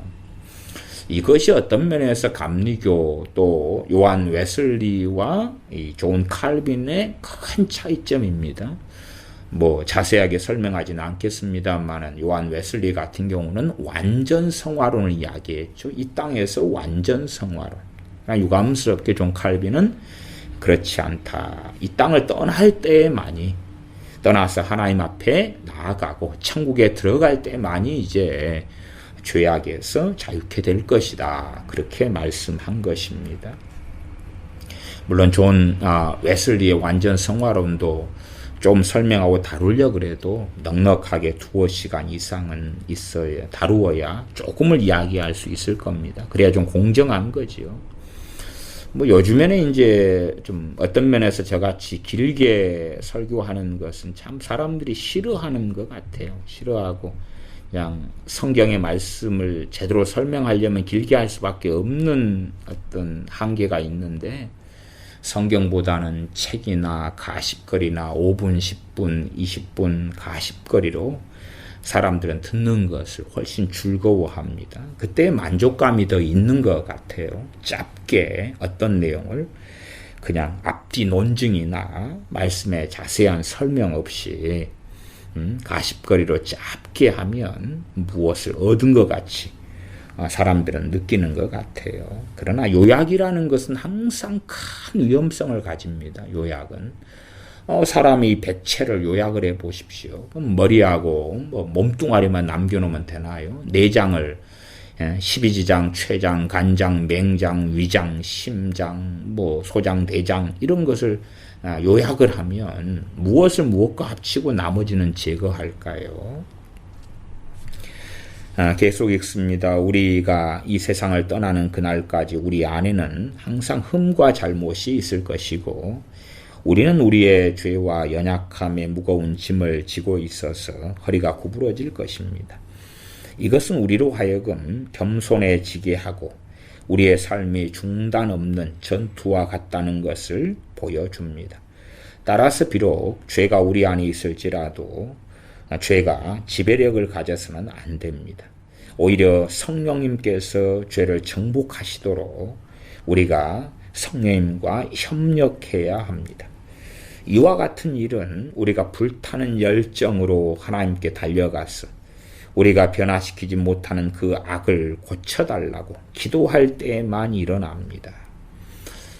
이것이 어떤 면에서 감리교 또 요한 웨슬리와 이 존 칼빈의 큰 차이점입니다. 자세하게 설명하지는 않겠습니다만 요한 웨슬리 같은 경우는 완전 성화론을 이야기했죠. 이 땅에서 완전 성화론. 유감스럽게 존 칼빈은 그렇지 않다. 이 땅을 떠날 때만이 떠나서 하나님 앞에 나아가고 천국에 들어갈 때만이 이제 죄악에서 자유케 될 것이다. 그렇게 말씀한 것입니다. 물론 존 웨슬리의 완전 성화론도 좀 설명하고 다루려고 그래도 넉넉하게 2시간 이상은 다루어야 조금을 이야기할 수 있을 겁니다. 그래야 좀 공정한 거지요. 요즘에는 이제 좀 어떤 면에서 저같이 길게 설교하는 것은 참 사람들이 싫어하는 것 같아요. 싫어하고 그냥 성경의 말씀을 제대로 설명하려면 길게 할 수밖에 없는 어떤 한계가 있는데 성경보다는 책이나 가십거리나 5분, 10분, 20분 가십거리로 사람들은 듣는 것을 훨씬 즐거워합니다. 그때 만족감이 더 있는 것 같아요. 짧게 어떤 내용을 그냥 앞뒤 논증이나 말씀의 자세한 설명 없이 가십거리로 짧게 하면 무엇을 얻은 것 같이 사람들은 느끼는 것 같아요. 그러나 요약이라는 것은 항상 큰 위험성을 가집니다. 요약은. 사람이 100채를 요약을 해 보십시오. 그럼 머리하고 몸뚱아리만 남겨놓으면 되나요? 내장을 12지장, 췌장, 간장, 맹장, 위장, 심장, 소장, 대장 이런 것을 요약을 하면 무엇을 무엇과 합치고 나머지는 제거할까요? 계속 읽습니다. 우리가 이 세상을 떠나는 그날까지 우리 안에는 항상 흠과 잘못이 있을 것이고 우리는 우리의 죄와 연약함의 무거운 짐을 지고 있어서 허리가 구부러질 것입니다. 이것은 우리로 하여금 겸손해지게 하고 우리의 삶이 중단 없는 전투와 같다는 것을 보여줍니다. 따라서 비록 죄가 우리 안에 있을지라도 죄가 지배력을 가져서는 안 됩니다. 오히려 성령님께서 죄를 정복하시도록 우리가 성령님과 협력해야 합니다. 이와 같은 일은 우리가 불타는 열정으로 하나님께 달려가서 우리가 변화시키지 못하는 그 악을 고쳐달라고 기도할 때만 일어납니다.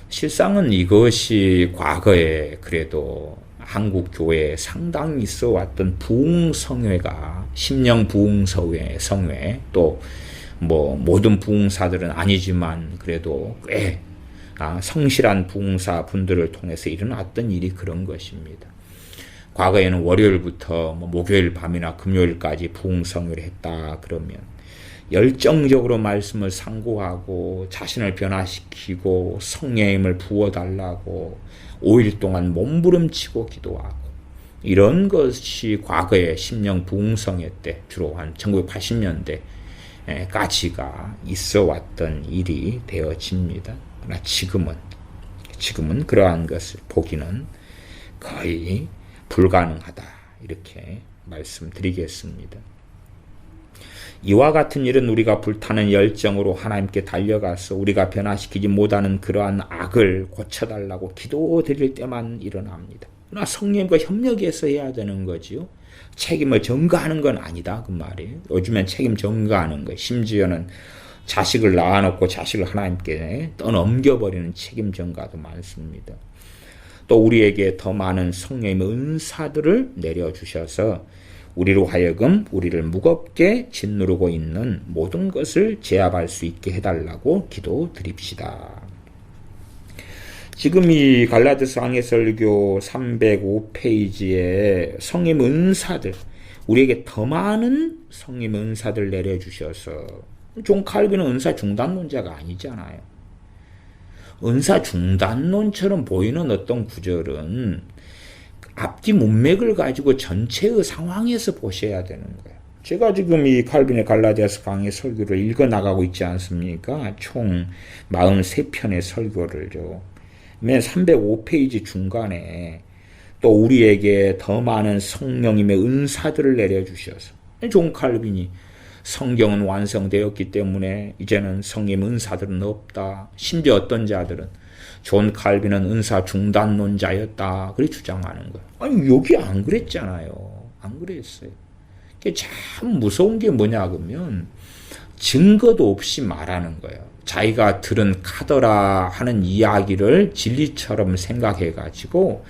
실상은 이것이 과거에 그래도 한국 교회에 상당히 있어 왔던 부흥성회가 심령 부흥성회 또 모든 부흥사들은 아니지만 그래도 꽤 성실한 부흥사 분들을 통해서 일어났던 일이 그런 것입니다. 과거에는 월요일부터 목요일 밤이나 금요일까지 부흥성회를 했다 그러면 열정적으로 말씀을 상고하고 자신을 변화시키고 성령님을 부어달라고 5일 동안 몸부림치고 기도하고 이런 것이 과거에 심령 부흥성회 때 주로 한 1980년대까지가 있어 왔던 일이 되어집니다. 그러나 지금은 그러한 것을 보기는 거의 불가능하다. 이렇게 말씀드리겠습니다. 이와 같은 일은 우리가 불타는 열정으로 하나님께 달려가서 우리가 변화시키지 못하는 그러한 악을 고쳐달라고 기도드릴 때만 일어납니다. 그러나 성령과 협력해서 해야 되는 거지요. 책임을 전가하는 건 아니다 그 말이에요. 요즘엔 책임 전가하는 거예요. 심지어는 자식을 낳아놓고 자식을 하나님께 떠넘겨버리는 책임 전가도 많습니다. 또 우리에게 더 많은 성령의 은사들을 내려주셔서 우리로 하여금 우리를 무겁게 짓누르고 있는 모든 것을 제압할 수 있게 해달라고 기도드립시다. 지금 이 갈라디아서 강해 설교 305페이지에 성령 은사들, 우리에게 더 많은 성령 은사들 내려주셔서, 존 칼빈은 은사 중단론자가 아니잖아요. 은사 중단론처럼 보이는 어떤 구절은 앞뒤 문맥을 가지고 전체의 상황에서 보셔야 되는 거예요. 제가 지금 이 칼빈의 갈라디아서 강해 설교를 읽어 나가고 있지 않습니까? 총 43편의 설교를요. 맨 305페이지 중간에 또 우리에게 더 많은 성령님의 은사들을 내려주셔서, 존 칼빈이 성경은 완성되었기 때문에 이제는 성령 은사들은 없다. 심지어 어떤 자들은 존 칼빈은 은사 중단론자였다. 그렇게 주장하는 거예요. 아니 여기 안 그랬잖아요. 안 그랬어요. 참 무서운 게 뭐냐 그러면 증거도 없이 말하는 거예요. 자기가 들은 카더라 하는 이야기를 진리처럼 생각해가지고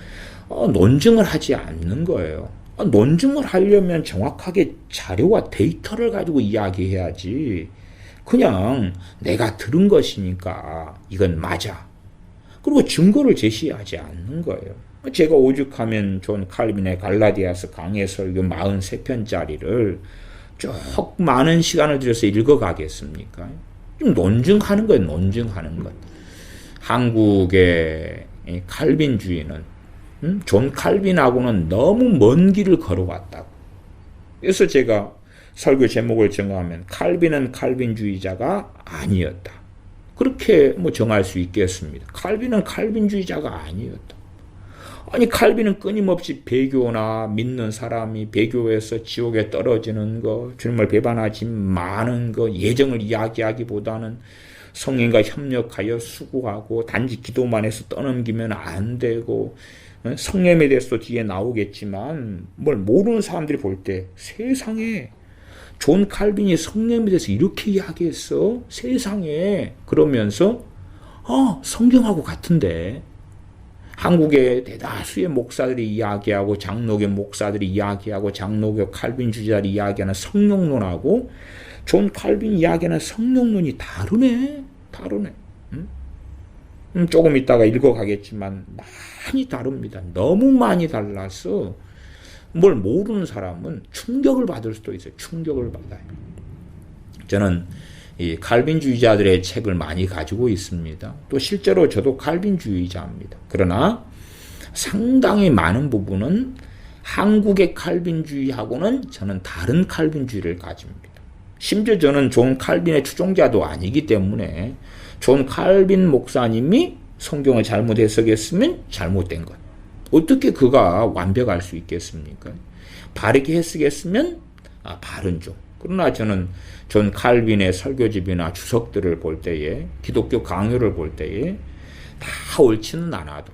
논증을 하지 않는 거예요. 논증을 하려면 정확하게 자료와 데이터를 가지고 이야기해야지. 그냥 내가 들은 것이니까 이건 맞아. 그리고 증거를 제시하지 않는 거예요. 제가 오죽하면 존 칼빈의 갈라디아서 강해 설교 43편짜리를 쭉 많은 시간을 들여서 읽어가겠습니까? 좀 논증하는 거예요. 논증하는 것. 한국의 칼빈주의는 존 칼빈하고는 너무 먼 길을 걸어왔다고. 그래서 제가 설교 제목을 정하면 칼빈은 칼빈주의자가 아니었다. 그렇게 정할 수 있겠습니다. 칼빈은 칼빈주의자가 아니었다. 아니 칼빈은 끊임없이 배교나 믿는 사람이 배교에서 지옥에 떨어지는 거, 주님을 배반하지 마는 거, 예정을 이야기하기보다는 성령과 협력하여 수고하고 단지 기도만 해서 떠넘기면 안 되고, 성령에 대해서도 뒤에 나오겠지만 뭘 모르는 사람들이 볼 때 세상에 존 칼빈이 성령에 대해서 이렇게 이야기했어? 세상에. 그러면서 성경하고 같은데. 한국의 대다수의 목사들이 이야기하고 장로교 목사들이 이야기하고 장로교 칼빈주의자들이 이야기하는 성령론하고 존 칼빈 이야기하는 성령론이 다르네. 조금 있다가 읽어가겠지만 많이 다릅니다. 너무 많이 달라서 뭘 모르는 사람은 충격을 받을 수도 있어요. 충격을 받아요. 저는 이 칼빈주의자들의 책을 많이 가지고 있습니다. 또 실제로 저도 칼빈주의자입니다. 그러나 상당히 많은 부분은 한국의 칼빈주의하고는 저는 다른 칼빈주의를 가집니다. 심지어 저는 존 칼빈의 추종자도 아니기 때문에 존 칼빈 목사님이 성경을 잘못 해석했으면 잘못된 것. 어떻게 그가 완벽할 수 있겠습니까? 바르게 해석했으면 바른 종. 그러나 저는 존 칼빈의 설교집이나 주석들을 볼 때에, 기독교 강요를 볼 때에 다 옳지는 않아도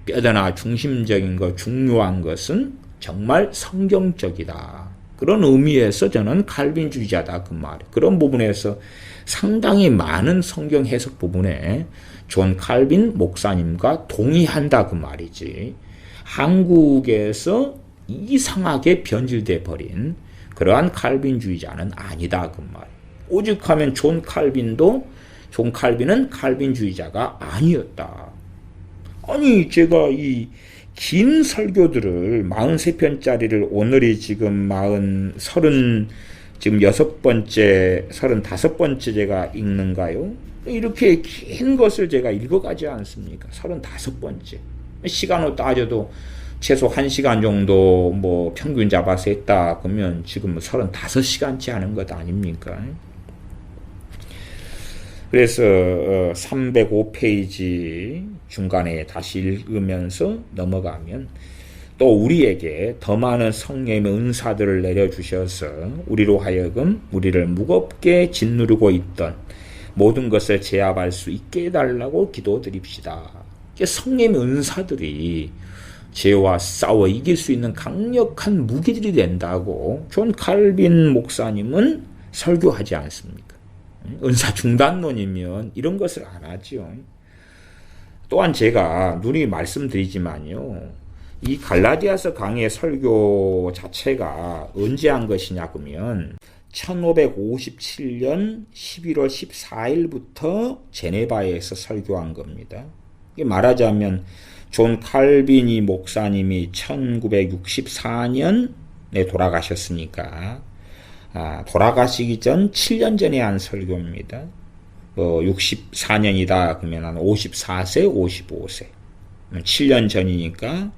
뼈대나 중심적인 것, 중요한 것은 정말 성경적이다. 그런 의미에서 저는 칼빈주의자다 그 말. 그런 부분에서 상당히 많은 성경 해석 부분에 존 칼빈 목사님과 동의한다 그 말이지. 한국에서 이상하게 변질돼 버린 그러한 칼빈주의자는 아니다 그 말. 오죽하면 존 칼빈은 칼빈주의자가 아니었다. 아니 제가 이 긴 설교들을 43편짜리를 오늘이 지금 35번째 제가 읽는가요? 이렇게 긴 것을 제가 읽어가지 않습니까? 35번째. 시간으로 따져도 최소 1시간 정도 뭐 평균 잡아서 했다 그러면 지금 35시간치 하는 것 아닙니까? 그래서 305페이지 중간에 다시 읽으면서 넘어가면 또 우리에게 더 많은 성령의 은사들을 내려주셔서 우리로 하여금 우리를 무겁게 짓누르고 있던 모든 것을 제압할 수 있게 해달라고 기도드립시다. 성령의 은사들이 죄와 싸워 이길 수 있는 강력한 무기들이 된다고 존 칼빈 목사님은 설교하지 않습니까? 은사 중단론이면 이런 것을 안 하죠. 또한 제가 누누이 말씀드리지만요, 이 갈라디아서 강의 설교 자체가 언제 한 것이냐 그러면 1557년 11월 14일부터 제네바에서 설교한 겁니다. 말하자면 존 칼빈이 목사님이 1964년에 돌아가셨으니까 돌아가시기 전 7년 전에 한 설교입니다. 64년이다 그러면 한 54세, 55세. 7년 전이니까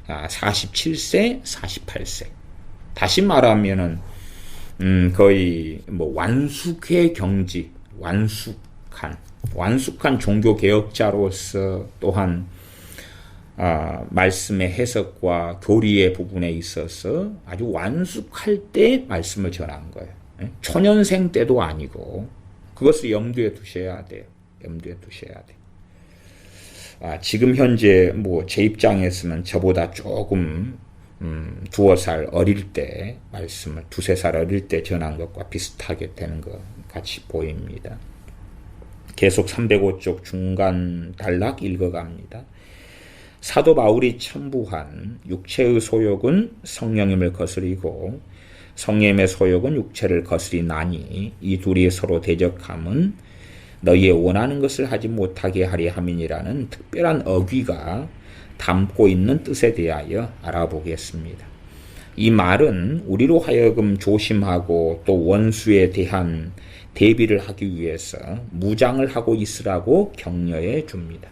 47세, 48세. 다시 말하면은 거의 뭐 완숙의 경지, 완숙한 종교 개혁자로서 또한 말씀의 해석과 교리의 부분에 있어서 아주 완숙할 때 말씀을 전한 거예요. 초년생 때도 아니고 그것을 염두에 두셔야 돼요. 염두에 두셔야 돼요. 지금 현재 뭐 제 입장에서는 저보다 조금 두어 살 어릴 때 말씀을 두세 살 어릴 때 전한 것과 비슷하게 되는 것 같이 보입니다. 계속 305쪽 중간 단락 읽어갑니다. 사도 바울이 첨부한 육체의 소욕은 성령님을 거스리고 성령의 소욕은 육체를 거스리나니 이 둘이 서로 대적함은 너희의 원하는 것을 하지 못하게 하리 함이니라는 특별한 어귀가 담고 있는 뜻에 대하여 알아보겠습니다. 이 말은 우리로 하여금 조심하고 또 원수에 대한 대비를 하기 위해서 무장을 하고 있으라고 격려해 줍니다.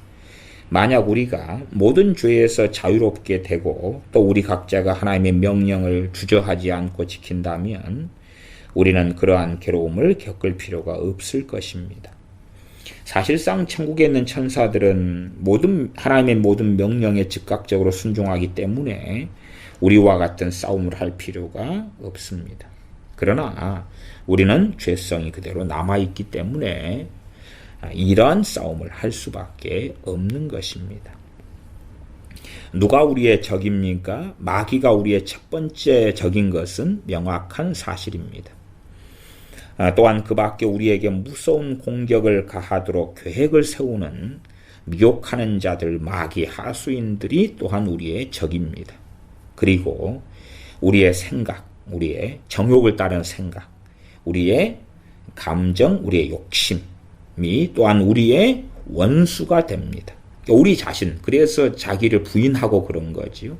만약 우리가 모든 죄에서 자유롭게 되고 또 우리 각자가 하나님의 명령을 주저하지 않고 지킨다면 우리는 그러한 괴로움을 겪을 필요가 없을 것입니다. 사실상 천국에 있는 천사들은 하나님의 모든 명령에 즉각적으로 순종하기 때문에 우리와 같은 싸움을 할 필요가 없습니다. 그러나 우리는 죄성이 그대로 남아있기 때문에 이러한 싸움을 할 수밖에 없는 것입니다. 누가 우리의 적입니까? 마귀가 우리의 첫 번째 적인 것은 명확한 사실입니다. 또한 그 밖에 우리에게 무서운 공격을 가하도록 계획을 세우는 미혹하는 자들, 마귀 하수인들이 또한 우리의 적입니다. 그리고 우리의 생각, 우리의 정욕을 따른 생각, 우리의 감정, 우리의 욕심이 또한 우리의 원수가 됩니다. 우리 자신, 그래서 자기를 부인하고 그런 거지요.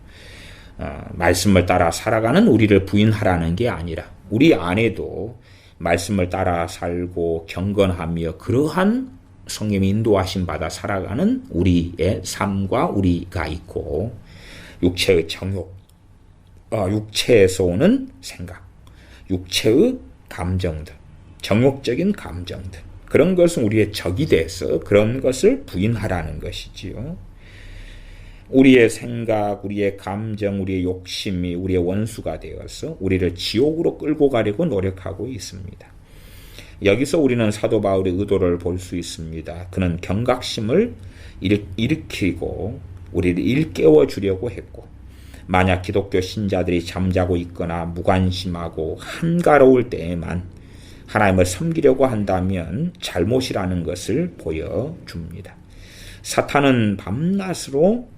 말씀을 따라 살아가는 우리를 부인하라는 게 아니라 우리 안에도 말씀을 따라 살고 경건하며 그러한 성령의 인도하심 받아 살아가는 우리의 삶과 우리가 있고 육체의 정욕, 육체에서 오는 생각, 육체의 감정들, 정욕적인 감정들, 그런 것은 우리의 적이 돼서 그런 것을 부인하라는 것이지요. 우리의 생각, 우리의 감정, 우리의 욕심이 우리의 원수가 되어서 우리를 지옥으로 끌고 가려고 노력하고 있습니다. 여기서 우리는 사도 바울의 의도를 볼 수 있습니다. 그는 경각심을 일으키고 우리를 일깨워 주려고 했고, 만약 기독교 신자들이 잠자고 있거나 무관심하고 한가로울 때에만 하나님을 섬기려고 한다면 잘못이라는 것을 보여줍니다. 사탄은 밤낮으로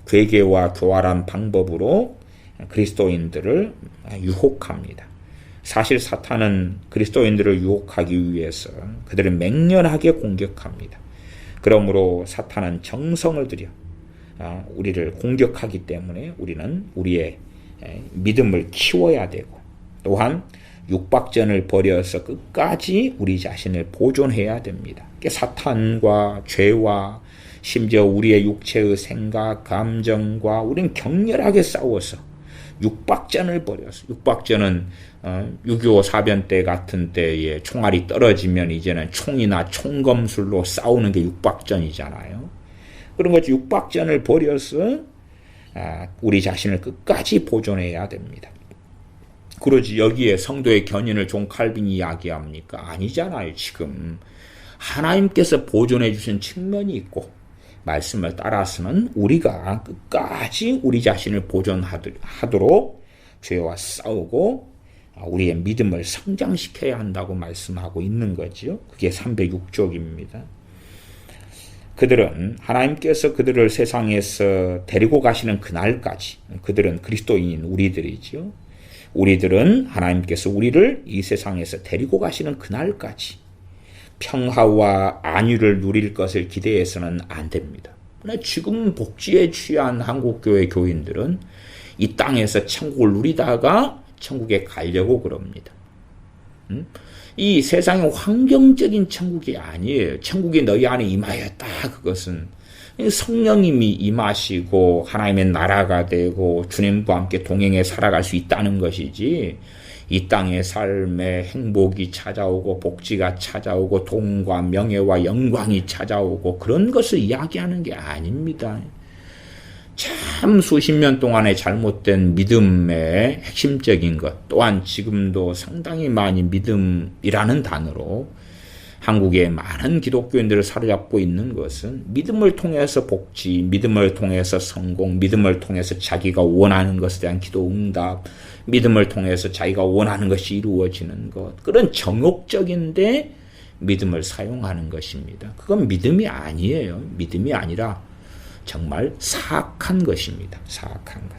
괴계와 교활한 방법으로 그리스도인들을 유혹합니다. 사실 사탄은 그리스도인들을 유혹하기 위해서 그들을 맹렬하게 공격합니다. 그러므로 사탄은 정성을 들여 우리를 공격하기 때문에 우리는 우리의 믿음을 키워야 되고, 또한 육박전을 벌여서 끝까지 우리 자신을 보존해야 됩니다. 사탄과 죄와 심지어 우리의 육체의 생각, 감정과 우리는 격렬하게 싸워서 육박전을 벌여서, 육박전은 6.25 사변 때 같은 때에 총알이 떨어지면 이제는 총이나 총검술로 싸우는 게 육박전이잖아요. 그런 거지. 육박전을 벌여서 우리 자신을 끝까지 보존해야 됩니다. 그러지 여기에 성도의 견인을 존 칼빈이 이야기합니까? 아니잖아요. 지금 하나님께서 보존해 주신 측면이 있고 말씀을 따라서는 우리가 끝까지 우리 자신을 보존하도록 죄와 싸우고 우리의 믿음을 성장시켜야 한다고 말씀하고 있는 거죠. 그게 306쪽입니다. 그들은 하나님께서 그들을 세상에서 데리고 가시는 그날까지, 그들은 그리스도인인 우리들이죠. 우리들은 하나님께서 우리를 이 세상에서 데리고 가시는 그날까지 평화와 안위를 누릴 것을 기대해서는 안 됩니다. 지금 복지에 취한 한국교회 교인들은 이 땅에서 천국을 누리다가 천국에 가려고 그럽니다. 이 세상의 환경적인 천국이 아니에요. 천국이 너희 안에 임하였다. 그것은 성령님이 임하시고 하나님의 나라가 되고 주님과 함께 동행해 살아갈 수 있다는 것이지, 이 땅의 삶에 행복이 찾아오고 복지가 찾아오고 돈과 명예와 영광이 찾아오고 그런 것을 이야기하는 게 아닙니다. 참 수십 년 동안의 잘못된 믿음의 핵심적인 것, 또한 지금도 상당히 많이 믿음이라는 단어로 한국의 많은 기독교인들을 사로잡고 있는 것은 믿음을 통해서 복지, 믿음을 통해서 성공, 믿음을 통해서 자기가 원하는 것에 대한 기도 응답, 믿음을 통해서 자기가 원하는 것이 이루어지는 것, 그런 정욕적인데 믿음을 사용하는 것입니다. 그건 믿음이 아니에요. 믿음이 아니라 정말 사악한 것입니다. 사악한 것.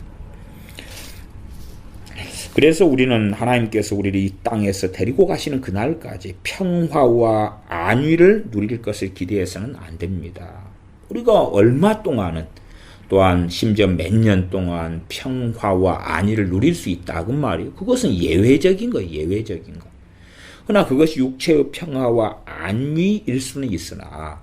그래서 우리는 하나님께서 우리를 이 땅에서 데리고 가시는 그날까지 평화와 안위를 누릴 것을 기대해서는 안 됩니다. 우리가 얼마 동안은, 또한 심지어 몇 년 동안 평화와 안위를 누릴 수 있다 그 말이에요. 그것은 예외적인 거예요. 예외적인 거. 그러나 그것이 육체의 평화와 안위일 수는 있으나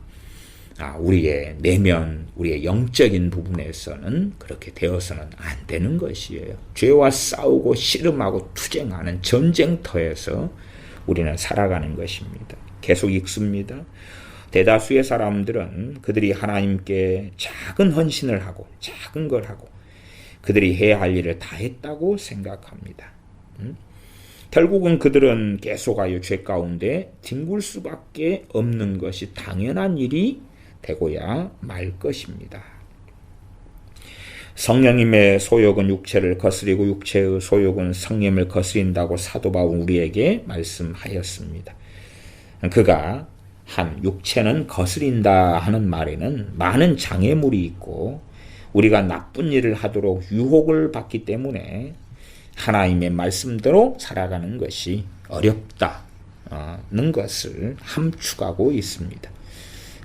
우리의 내면, 우리의 영적인 부분에서는 그렇게 되어서는 안 되는 것이에요. 죄와 싸우고 씨름하고 투쟁하는 전쟁터에서 우리는 살아가는 것입니다. 계속 읽습니다. 대다수의 사람들은 그들이 하나님께 작은 헌신을 하고 작은 걸 하고 그들이 해야 할 일을 다 했다고 생각합니다. 결국은 그들은 계속하여 죄 가운데 뒹굴 수밖에 없는 것이 당연한 일이 되고야 말 것입니다. 성령님의 소욕은 육체를 거스리고 육체의 소욕은 성령을 거스린다고 사도 바울은 우리에게 말씀하였습니다. 그가 한 육체는 거스린다 하는 말에는 많은 장애물이 있고 우리가 나쁜 일을 하도록 유혹을 받기 때문에 하나님의 말씀대로 살아가는 것이 어렵다는 것을 함축하고 있습니다.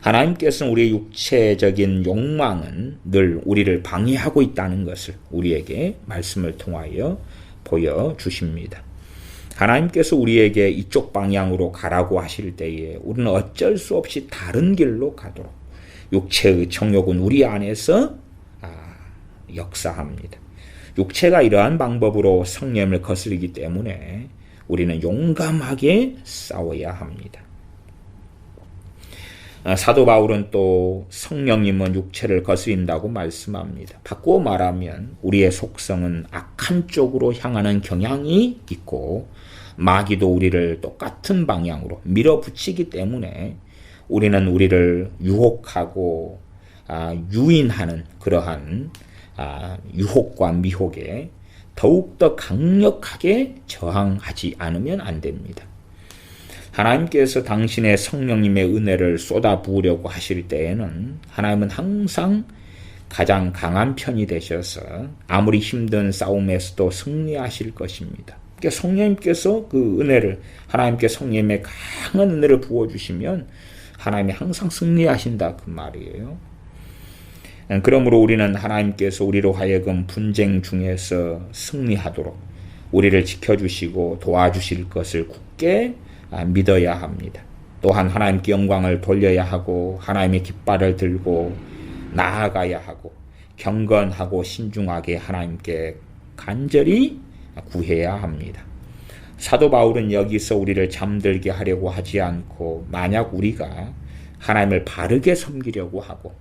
하나님께서는 우리의 육체적인 욕망은 늘 우리를 방해하고 있다는 것을 우리에게 말씀을 통하여 보여주십니다. 하나님께서 우리에게 이쪽 방향으로 가라고 하실 때에 우리는 어쩔 수 없이 다른 길로 가도록 육체의 정욕은 우리 안에서 역사합니다. 육체가 이러한 방법으로 성령을 거스르기 때문에 우리는 용감하게 싸워야 합니다. 사도 바울은 또 성령님은 육체를 거스린다고 말씀합니다. 바꾸어 말하면 우리의 속성은 악한 쪽으로 향하는 경향이 있고 마귀도 우리를 똑같은 방향으로 밀어붙이기 때문에 우리는 우리를 유혹하고 유인하는 그러한 유혹과 미혹에 더욱더 강력하게 저항하지 않으면 안 됩니다. 하나님께서 당신의 성령님의 은혜를 쏟아 부으려고 하실 때에는 하나님은 항상 가장 강한 편이 되셔서 아무리 힘든 싸움에서도 승리하실 것입니다. 그러니까 성령님께서 그 은혜를, 하나님께 성령님의 강한 은혜를 부어주시면 하나님이 항상 승리하신다 그 말이에요. 그러므로 우리는 하나님께서 우리로 하여금 분쟁 중에서 승리하도록 우리를 지켜주시고 도와주실 것을 굳게 믿어야 합니다. 또한 하나님께 영광을 돌려야 하고 하나님의 깃발을 들고 나아가야 하고 경건하고 신중하게 하나님께 간절히 구해야 합니다. 사도 바울은 여기서 우리를 잠들게 하려고 하지 않고 만약 우리가 하나님을 바르게 섬기려고 하고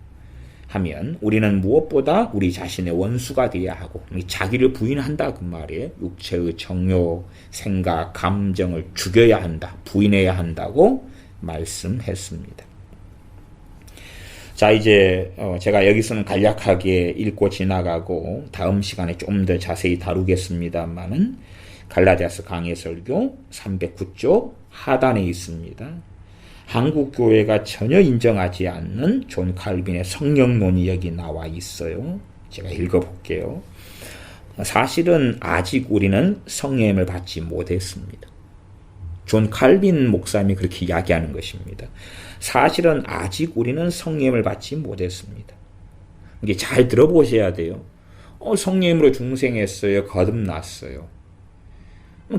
하면 우리는 무엇보다 우리 자신의 원수가 되어야 하고 자기를 부인한다 그 말이에요. 육체의 정욕, 생각, 감정을 죽여야 한다. 부인해야 한다고 말씀했습니다. 자, 이제 제가 여기서는 간략하게 읽고 지나가고 다음 시간에 좀 더 자세히 다루겠습니다만은 갈라디아서 강해 설교 309쪽 하단에 있습니다. 한국 교회가 전혀 인정하지 않는 존 칼빈의 성령론이 여기 나와 있어요. 제가 읽어볼게요. 사실은 아직 우리는 성령을 받지 못했습니다. 존 칼빈 목사님이 그렇게 이야기하는 것입니다. 사실은 아직 우리는 성령을 받지 못했습니다. 이게 잘 들어보셔야 돼요. 성령으로 중생했어요. 거듭났어요.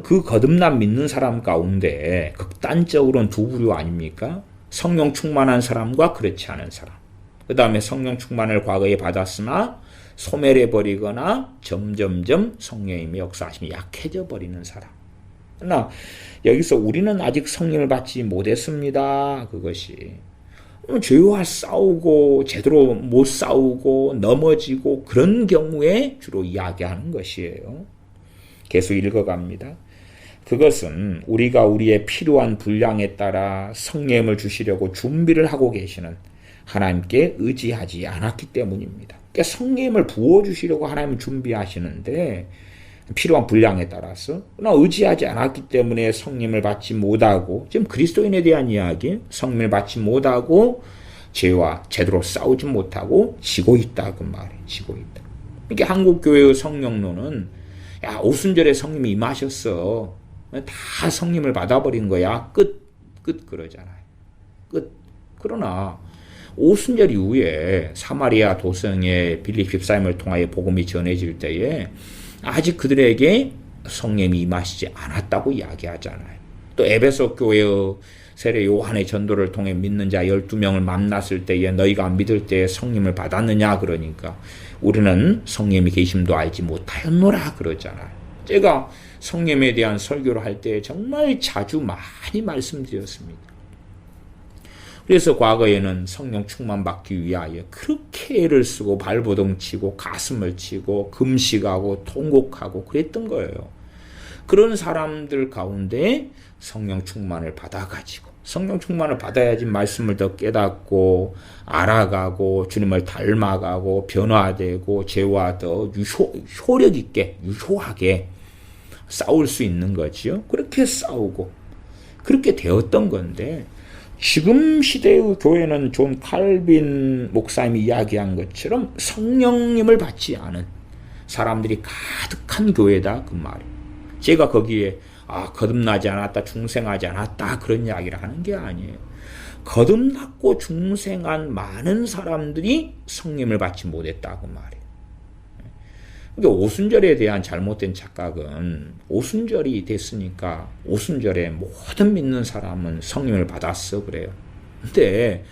그 거듭남 믿는 사람 가운데 극단적으로는 두 부류 아닙니까? 성령 충만한 사람과 그렇지 않은 사람. 그 다음에 성령 충만을 과거에 받았으나 소멸해버리거나 점점점 성령님의 역사하심이 약해져 버리는 사람. 그러나 여기서 우리는 아직 성령을 받지 못했습니다. 그것이. 죄와 싸우고 제대로 못 싸우고 넘어지고 그런 경우에 주로 이야기하는 것이에요. 계속 읽어갑니다. 그것은 우리가 우리의 필요한 분량에 따라 성령을 주시려고 준비를 하고 계시는 하나님께 의지하지 않았기 때문입니다. 그러니까 성령을 부어주시려고 하나님은 준비하시는데 필요한 분량에 따라서 그러나 의지하지 않았기 때문에 성령을 받지 못하고 지금 그리스도인에 대한 이야기 성령을 받지 못하고 죄와 제대로 싸우지 못하고 지고 있다 그 말이에요. 지고 있다. 그러니까 한국교회의 성령론은 야, 오순절에 성령이 임하셨어. 다 성령을 받아버린 거야. 끝 그러잖아요. 끝. 그러나 오순절 이후에 사마리아 도성에 빌립 집사님을 통하여 복음이 전해질 때에 아직 그들에게 성령이 임하시지 않았다고 이야기하잖아요. 또 에베소 교회의 세례 요한의 전도를 통해 믿는 자 12명을 만났을 때에 너희가 믿을 때에 성령을 받았느냐 그러니까 우리는 성령의 계심도 알지 못하였노라 그러잖아요. 제가 성령에 대한 설교를 할 때 정말 자주 많이 말씀드렸습니다. 그래서 과거에는 성령 충만 받기 위하여 그렇게 애를 쓰고 발버둥 치고 가슴을 치고 금식하고 통곡하고 그랬던 거예요. 그런 사람들 가운데 성령 충만을 받아가지고 성령 충만을 받아야지 말씀을 더 깨닫고 알아가고 주님을 닮아가고 변화되고 죄와 더 효력 있게 유효하게 싸울 수 있는 거지요. 그렇게 싸우고 그렇게 되었던 건데 지금 시대의 교회는 존 칼빈 목사님이 이야기한 것처럼 성령님을 받지 않은 사람들이 가득한 교회다 그 말이에요. 제가 거기에 거듭나지 않았다 중생하지 않았다 그런 이야기를 하는 게 아니에요. 거듭났고 중생한 많은 사람들이 성령을 받지 못했다 그 말이에요. 그러니까 오순절에 대한 잘못된 착각은 오순절이 됐으니까 오순절에 모든 믿는 사람은 성령을 받았어 그래요. 근데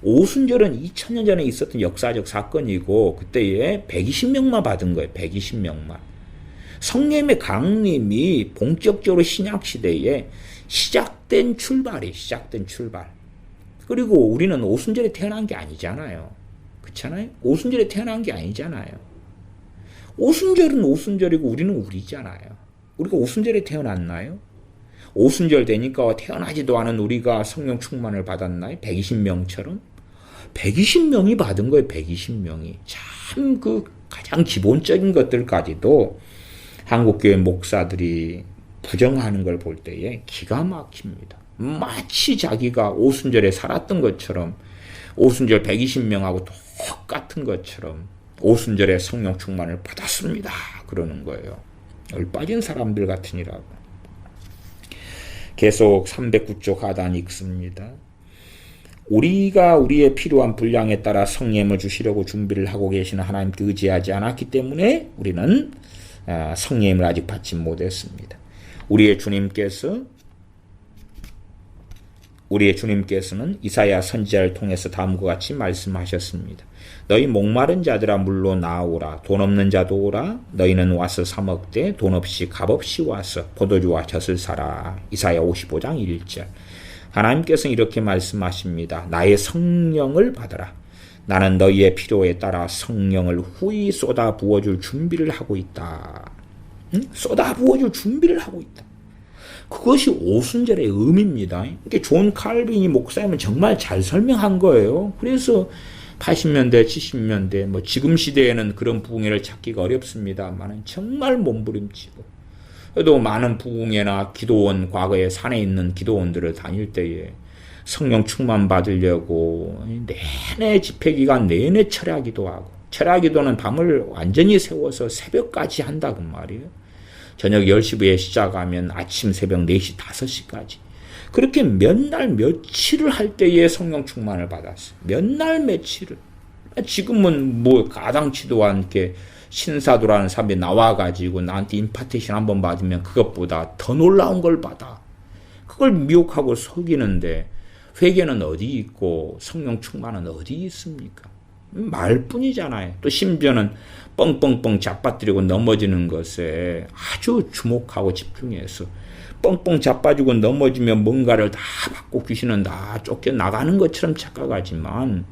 오순절은 2000년 전에 있었던 역사적 사건이고 그때에 120명만 받은 거예요. 120명만. 성령의 강림이 본격적으로 신약시대에 시작된 출발. 그리고 우리는 오순절에 태어난 게 아니잖아요. 그렇잖아요? 오순절에 태어난 게 아니잖아요. 오순절은 오순절이고 우리는 우리잖아요. 우리가 오순절에 태어났나요? 오순절 되니까 태어나지도 않은 우리가 성령 충만을 받았나요? 120명처럼? 120명이 받은 거예요. 120명이. 참 그 가장 기본적인 것들까지도 한국교회 목사들이 부정하는 걸 볼 때에 기가 막힙니다. 마치 자기가 오순절에 살았던 것처럼 오순절 120명하고 똑같은 것처럼 오순절에 성령 충만을 받았습니다. 그러는 거예요. 얼빠진 사람들 같으니라고. 계속 309쪽 하단 읽습니다. 우리가 우리의 필요한 분량에 따라 성령을 주시려고 준비를 하고 계시는 하나님께 의지하지 않았기 때문에 우리는 성령을 아직 받지 못했습니다. 우리의 주님께서 우리의 주님께서는 이사야 선지자를 통해서 다음과 같이 말씀하셨습니다. 너희 목마른 자들아 물로 나오라. 돈 없는 자도 오라. 너희는 와서 사 먹되 돈 없이 값없이 와서 포도주와 젖을 사라. 이사야 55장 1절. 하나님께서는 이렇게 말씀하십니다. 나의 성령을 받아라. 나는 너희의 필요에 따라 성령을 후히 쏟아 부어줄 준비를 하고 있다. 쏟아 부어줄 준비를 하고 있다. 그것이 오순절의 의미입니다. 이게 존 칼빈이 목사님은 정말 잘 설명한 거예요. 그래서 80년대, 70년대, 지금 시대에는 그런 부흥회를 찾기가 어렵습니다만 정말 몸부림치고, 그래도 많은 부흥회나 기도원, 과거에 산에 있는 기도원들을 다닐 때에 성령 충만 받으려고 내내 집회기간 내내 철야기도 하고, 철야기도는 밤을 완전히 세워서 새벽까지 한다고 말이에요. 저녁 10시부에 시작하면 아침 새벽 4시, 5시까지. 그렇게 몇 날 며칠을 할 때에 성령 충만을 받았어요. 몇 날 며칠을. 지금은 가당치도 않게 신사도라는 사람이 나와가지고 나한테 임파테이션 한번 받으면 그것보다 더 놀라운 걸 받아. 그걸 미혹하고 속이는데 회개는 어디 있고 성령 충만은 어디 있습니까? 말뿐이잖아요. 또 심지어는 뻥뻥뻥 잡아뜨리고 넘어지는 것에 아주 주목하고 집중해서 뻥뻥 자빠지고 넘어지면 뭔가를 다 받고 귀신은 다 쫓겨나가는 것처럼 착각하지만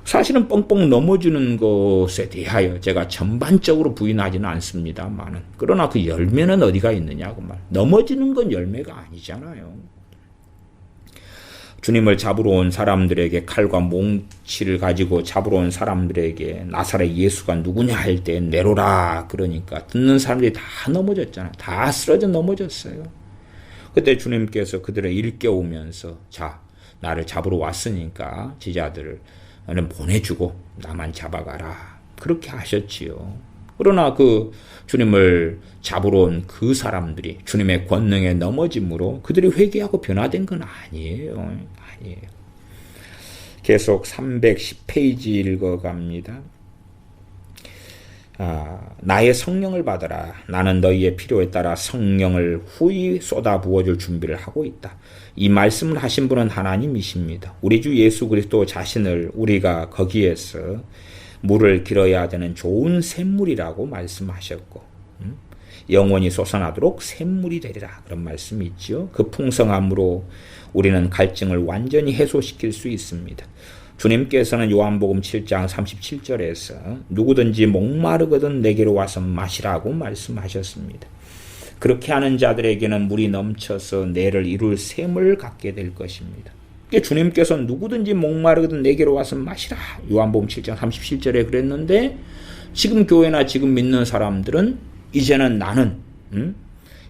사실은 뻥뻥 넘어지는 것에 대하여 제가 전반적으로 부인하지는 않습니다만, 그러나 그 열매는 어디가 있느냐고 말. 넘어지는 건 열매가 아니잖아요. 주님을 잡으러 온 사람들에게 칼과 몽치를 가지고 잡으러 온 사람들에게 나사렛 예수가 누구냐 할 때 내로라 그러니까 듣는 사람들이 다 넘어졌잖아요. 다 쓰러져 넘어졌어요. 그때 주님께서 그들을 일깨우면서 자, 나를 잡으러 왔으니까 제자들을 너는 보내주고 나만 잡아가라. 그렇게 하셨지요. 그러나 그 주님을 잡으러 온 그 사람들이 주님의 권능에 넘어짐으로 그들이 회개하고 변화된 건 아니에요. 아니에요. 계속 310페이지 읽어갑니다. 나의 성령을 받아라. 나는 너희의 필요에 따라 성령을 후히 쏟아 부어줄 준비를 하고 있다. 이 말씀을 하신 분은 하나님이십니다. 우리 주 예수 그리스도 자신을 우리가 거기에서 물을 길어야 되는 좋은 샘물이라고 말씀하셨고, 영원히 솟아나도록 샘물이 되리라 그런 말씀이 있죠. 그 풍성함으로 우리는 갈증을 완전히 해소시킬 수 있습니다. 주님께서는 요한복음 7장 37절에서 누구든지 목마르거든 내게로 와서 마시라고 말씀하셨습니다. 그렇게 하는 자들에게는 물이 넘쳐서 내를 이룰 샘을 갖게 될 것입니다. 주님께서 누구든지 목마르거든 내게로 와서 마시라. 요한복음 7장 37절에 그랬는데 지금 교회나 지금 믿는 사람들은 이제는 나는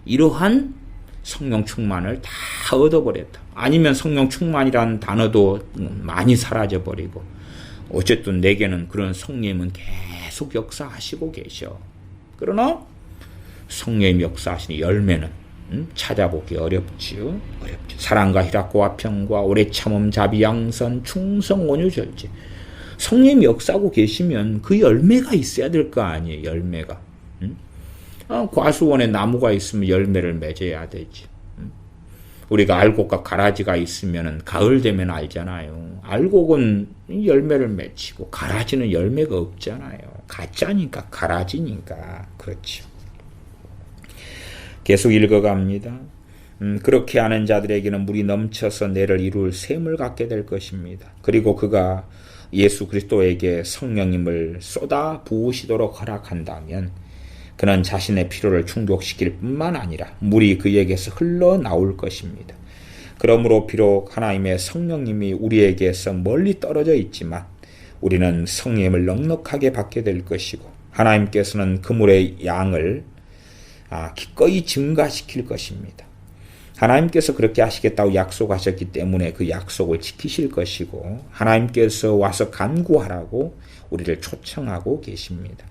이러한 성령 충만을 다 얻어버렸다. 아니면 성령 충만이라는 단어도 많이 사라져버리고 어쨌든 내게는 그런 성령님은 계속 역사하시고 계셔. 그러나 성령님 역사하시는 열매는 찾아보기 어렵지요. 어렵죠. 사랑과 희락과 평과 오래 참음 자비 양선 충성 온유 절제. 성령님 역사하고 계시면 그 열매가 있어야 될 거 아니에요. 열매가. 과수원에 나무가 있으면 열매를 맺어야 되지. 우리가 알곡과 가라지가 있으면 가을 되면 알잖아요. 알곡은 열매를 맺히고 가라지는 열매가 없잖아요. 가짜니까 가라지니까. 그렇죠. 계속 읽어갑니다. 그렇게 하는 자들에게는 물이 넘쳐서 내를 이룰 샘을 갖게 될 것입니다. 그리고 그가 예수 그리스도에게 성령님을 쏟아 부으시도록 허락한다면 그는 자신의 필요를 충족시킬 뿐만 아니라 물이 그에게서 흘러나올 것입니다. 그러므로 비록 하나님의 성령님이 우리에게서 멀리 떨어져 있지만 우리는 성령님을 넉넉하게 받게 될 것이고 하나님께서는 그 물의 양을 기꺼이 증가시킬 것입니다. 하나님께서 그렇게 하시겠다고 약속하셨기 때문에 그 약속을 지키실 것이고 하나님께서 와서 간구하라고 우리를 초청하고 계십니다.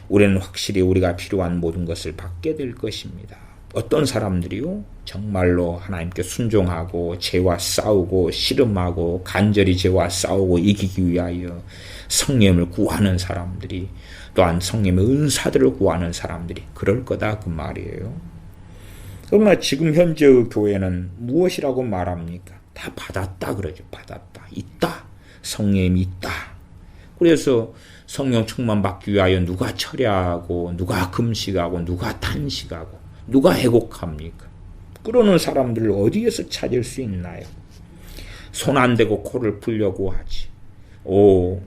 우리는 확실히 우리가 필요한 모든 것을 받게 될 것입니다. 어떤 사람들이요? 정말로 하나님께 순종하고 죄와 싸우고 씨름하고 간절히 죄와 싸우고 이기기 위하여 성령을 구하는 사람들이 또한 성령의 은사들을 구하는 사람들이 그럴 거다 그 말이에요. 그러나 지금 현재의 교회는 무엇이라고 말합니까? 다 받았다 그러죠. 받았다. 있다. 성령님이 있다. 그래서 성령 충만 받기 위하여 누가 철야하고 누가 금식하고 누가 탄식하고 누가 회곡합니까? 그러는 사람들을 어디에서 찾을 수 있나요? 손 안 대고 코를 풀려고 하지. 오,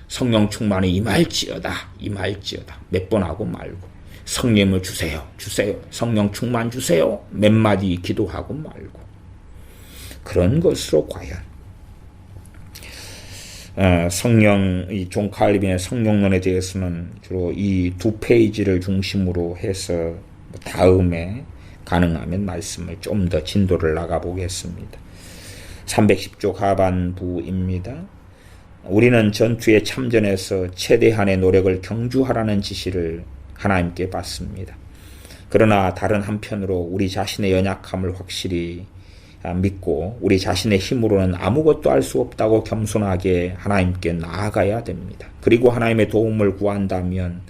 성령 충만에 임할지어다. 임할지어다. 몇 번 하고 말고. 성령을 주세요. 주세요. 성령 충만 주세요. 몇 마디 기도하고 말고. 그런 것으로 과연 이 존 칼빈의 성령론에 대해서는 주로 이 두 페이지를 중심으로 해서 다음에 가능하면 말씀을 좀 더 진도를 나가 보겠습니다. 310쪽 하반부입니다. 우리는 전투에 참전해서 최대한의 노력을 경주하라는 지시를 하나님께 받습니다. 그러나 다른 한편으로 우리 자신의 연약함을 확실히 믿고 우리 자신의 힘으로는 아무것도 할 수 없다고 겸손하게 하나님께 나아가야 됩니다. 그리고 하나님의 도움을 구한다면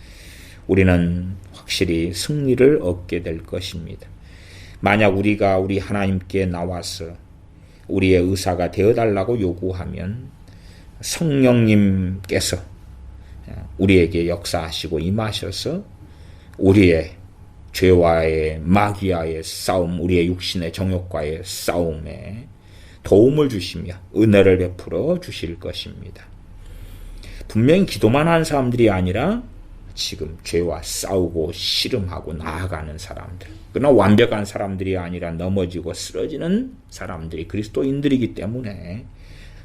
우리는 확실히 승리를 얻게 될 것입니다. 만약 우리가 우리 하나님께 나와서 우리의 의사가 되어달라고 요구하면 성령님께서 우리에게 역사하시고 임하셔서 우리의 죄와의 마귀와의 싸움, 우리의 육신의 정욕과의 싸움에 도움을 주시며 은혜를 베풀어 주실 것입니다. 분명히 기도만 하는 사람들이 아니라 지금 죄와 싸우고 씨름하고 나아가는 사람들, 그러나 완벽한 사람들이 아니라 넘어지고 쓰러지는 사람들이 그리스도인들이기 때문에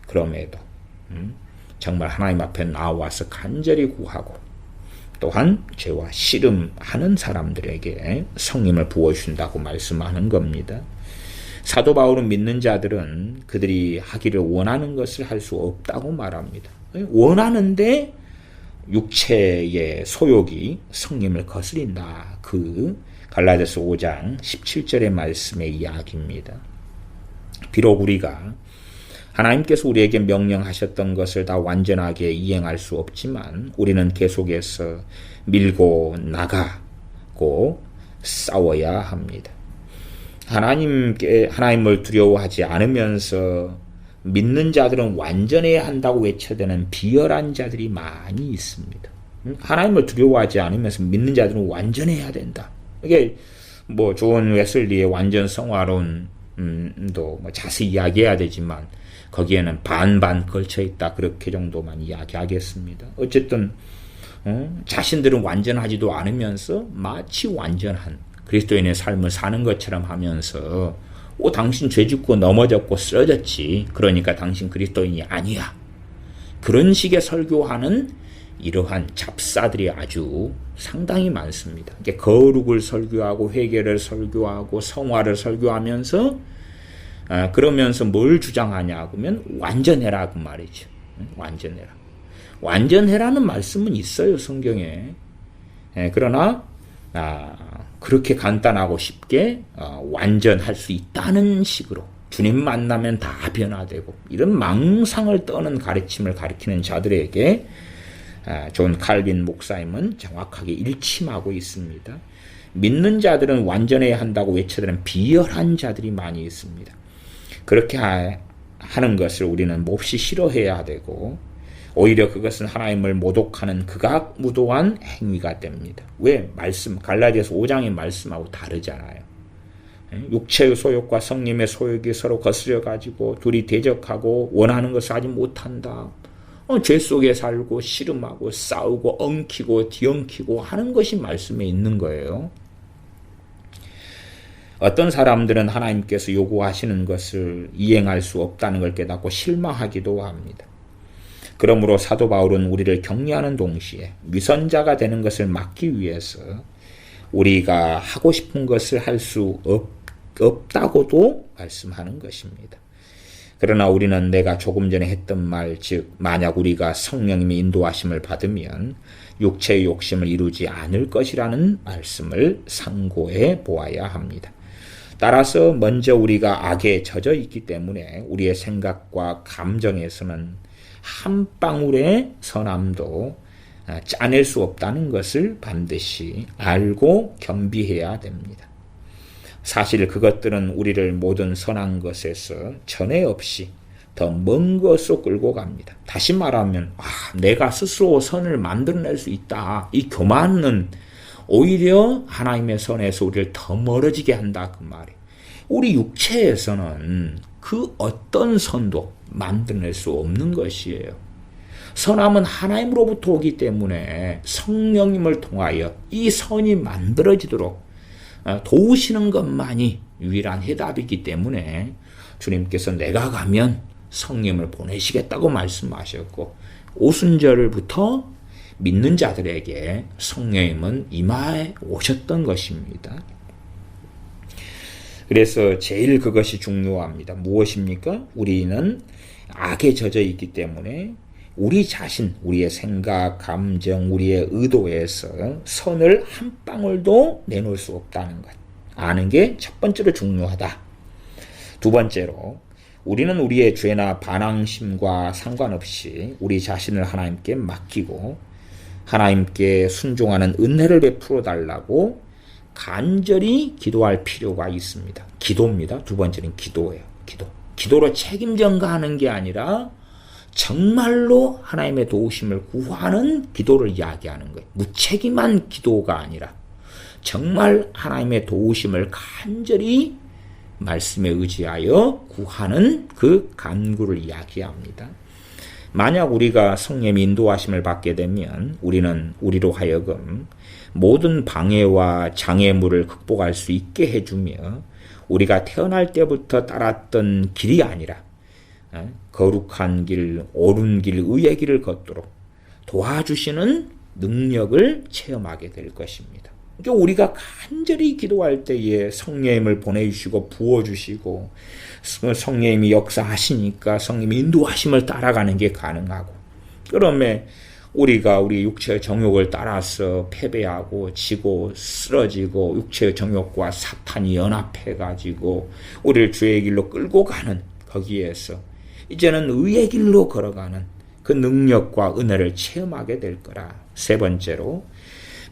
그럼에도 정말 하나님 앞에 나와서 간절히 구하고 또한 죄와 씨름하는 사람들에게 성령을 부어주신다고 말씀하는 겁니다. 사도 바울은 믿는 자들은 그들이 하기를 원하는 것을 할 수 없다고 말합니다. 원하는데 육체의 소욕이 성령을 거스린다. 그 갈라디아서 5장 17절의 말씀의 이야기입니다. 비록 우리가 하나님께서 우리에게 명령하셨던 것을 다 완전하게 이행할 수 없지만 우리는 계속해서 밀고 나가고 싸워야 합니다. 하나님을 두려워하지 않으면서 믿는 자들은 완전해야 한다고 외쳐대는 비열한 자들이 많이 있습니다. 하나님을 두려워하지 않으면서 믿는 자들은 완전해야 된다. 이게 뭐 존 웨슬리의 완전 성화론도 뭐 자세히 이야기해야 되지만 거기에는 반반 걸쳐 있다. 그렇게 정도만 이야기하겠습니다. 어쨌든 자신들은 완전하지도 않으면서 마치 완전한 그리스도인의 삶을 사는 것처럼 하면서 당신 죄 짓고 넘어졌고 쓰러졌지. 그러니까 당신 그리스도인이 아니야. 그런 식의 설교하는 이러한 잡사들이 아주 상당히 많습니다. 거룩을 설교하고 회개를 설교하고 성화를 설교하면서 그러면서 뭘 주장하냐 하면 완전해라 그 말이죠. 완전해라. 완전해라는 말씀은 있어요 성경에. 그러나 그렇게 간단하고 쉽게 완전할 수 있다는 식으로 주님 만나면 다 변화되고 이런 망상을 떠는 가르침을 가르치는 자들에게 존 칼빈 목사님은 정확하게 일침하고 있습니다. 믿는 자들은 완전해야 한다고 외쳐대는 비열한 자들이 많이 있습니다. 그렇게 하는 것을 우리는 몹시 싫어해야 되고 오히려 그것은 하나님을 모독하는 극악무도한 행위가 됩니다. 왜? 갈라디아서 5장의 말씀하고 다르잖아요. 육체의 소욕과 성령의 소욕이 서로 거스려 가지고 둘이 대적하고 원하는 것을 하지 못한다. 죄 속에 살고 씨름하고 싸우고 엉키고 뒤엉키고 하는 것이 말씀에 있는 거예요. 어떤 사람들은 하나님께서 요구하시는 것을 이행할 수 없다는 걸 깨닫고 실망하기도 합니다. 그러므로 사도 바울은 우리를 격려하는 동시에 위선자가 되는 것을 막기 위해서 우리가 하고 싶은 것을 할 수 없다고도 말씀하는 것입니다. 그러나 우리는 내가 조금 전에 했던 말, 즉 만약 우리가 성령님의 인도하심을 받으면 육체의 욕심을 이루지 않을 것이라는 말씀을 상고해 보아야 합니다. 따라서 먼저 우리가 악에 젖어 있기 때문에 우리의 생각과 감정에서는 한 방울의 선함도 짜낼 수 없다는 것을 반드시 알고 겸비해야 됩니다. 사실 그것들은 우리를 모든 선한 것에서 전에 없이 더 먼 것으로 끌고 갑니다. 다시 말하면 내가 스스로 선을 만들어낼 수 있다. 이 교만은 오히려 하나님의 선에서 우리를 더 멀어지게 한다 그 말이에요. 우리 육체에서는 그 어떤 선도 만들어낼 수 없는 것이에요. 선함은 하나님으로부터 오기 때문에 성령님을 통하여 이 선이 만들어지도록 도우시는 것만이 유일한 해답이기 때문에 주님께서 내가 가면 성령을 보내시겠다고 말씀하셨고 오순절부터 믿는 자들에게 성령님은 임하에 오셨던 것입니다. 그래서 제일 그것이 중요합니다. 무엇입니까? 우리는 악에 젖어 있기 때문에 우리 자신, 우리의 생각, 감정, 우리의 의도에서 선을 한 방울도 내놓을 수 없다는 것. 아는 게 첫 번째로 중요하다. 두 번째로 우리는 우리의 죄나 반항심과 상관없이 우리 자신을 하나님께 맡기고 하나님께 순종하는 은혜를 베풀어 달라고 간절히 기도할 필요가 있습니다. 기도입니다. 두 번째는 기도예요. 기도로 책임 전가하는 게 아니라 정말로 하나님의 도우심을 구하는 기도를 이야기하는 거예요. 무책임한 기도가 아니라 정말 하나님의 도우심을 간절히 말씀에 의지하여 구하는 그 간구를 이야기합니다. 만약 우리가 성령의 인도하심을 받게 되면 우리는 우리로 하여금 모든 방해와 장애물을 극복할 수 있게 해주며 우리가 태어날 때부터 따랐던 길이 아니라 거룩한 길, 옳은 길, 의의 길을 걷도록 도와주시는 능력을 체험하게 될 것입니다. 그러니까 우리가 간절히 기도할 때에 성령님을 보내주시고 부어주시고 성령님이 역사하시니까 성령님이 인도하심을 따라가는 게 가능하고 그러면 우리가 우리 육체의 정욕을 따라서 패배하고 지고 쓰러지고 육체의 정욕과 사탄이 연합해가지고 우리를 죄의 길로 끌고 가는 거기에서 이제는 의의 길로 걸어가는 그 능력과 은혜를 체험하게 될 거라. 세 번째로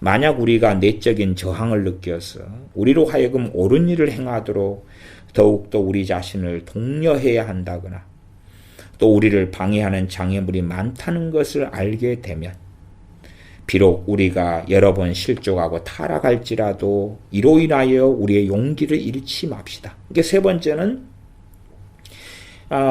만약 우리가 내적인 저항을 느껴서 우리로 하여금 옳은 일을 행하도록 더욱더 우리 자신을 독려해야 한다거나 또 우리를 방해하는 장애물이 많다는 것을 알게 되면 비록 우리가 여러 번 실족하고 타락할지라도 이로 인하여 우리의 용기를 잃지 맙시다. 이게 세 번째는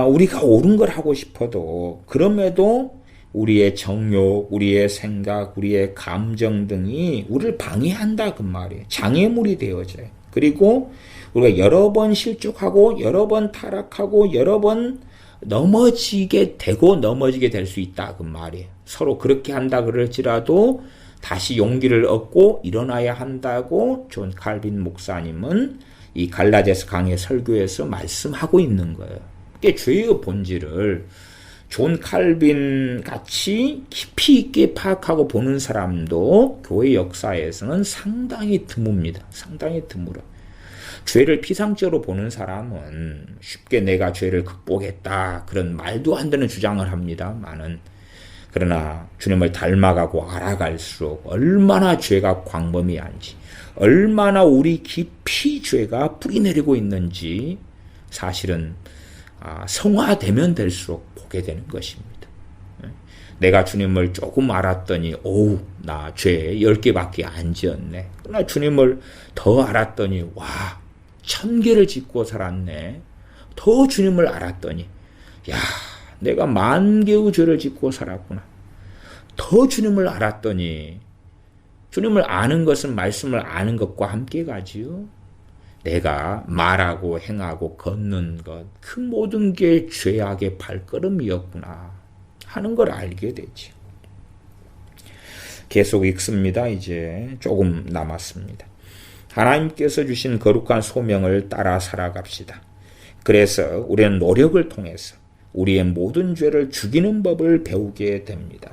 우리가 옳은 걸 하고 싶어도 그럼에도 우리의 정욕, 우리의 생각, 우리의 감정 등이 우리를 방해한다 그 말이에요. 장애물이 되어져요. 그리고 우리가 여러 번 실족하고 여러 번 타락하고 여러 번 넘어지게 되고 넘어지게 될 수 있다 그 말이에요. 서로 그렇게 한다 그럴지라도 다시 용기를 얻고 일어나야 한다고 존 칼빈 목사님은 이 갈라디아서 강해 설교에서 말씀하고 있는 거예요. 이게 죄의 본질을 존 칼빈 같이 깊이 있게 파악하고 보는 사람도 교회 역사에서는 상당히 드뭅니다. 상당히 드물어. 죄를 피상적으로 보는 사람은 쉽게 내가 죄를 극복했다 그런 말도 안 되는 주장을 합니다만은 그러나 주님을 닮아가고 알아갈수록 얼마나 죄가 광범위한지 얼마나 우리 깊이 죄가 뿌리내리고 있는지 사실은 성화되면 될수록 보게 되는 것입니다. 내가 주님을 조금 알았더니 나 죄 10개밖에 안 지었네. 그러나 주님을 더 알았더니 1000개를 짓고 살았네. 더 주님을 알았더니 내가 10,000개의 죄를 짓고 살았구나. 더 주님을 알았더니 주님을 아는 것은 말씀을 아는 것과 함께 가지요. 내가 말하고 행하고 걷는 것, 그 모든 게 죄악의 발걸음이었구나 하는 걸 알게 되지. 계속 읽습니다. 이제 조금 남았습니다. 하나님께서 주신 거룩한 소명을 따라 살아갑시다. 그래서 우리는 노력을 통해서 우리의 모든 죄를 죽이는 법을 배우게 됩니다.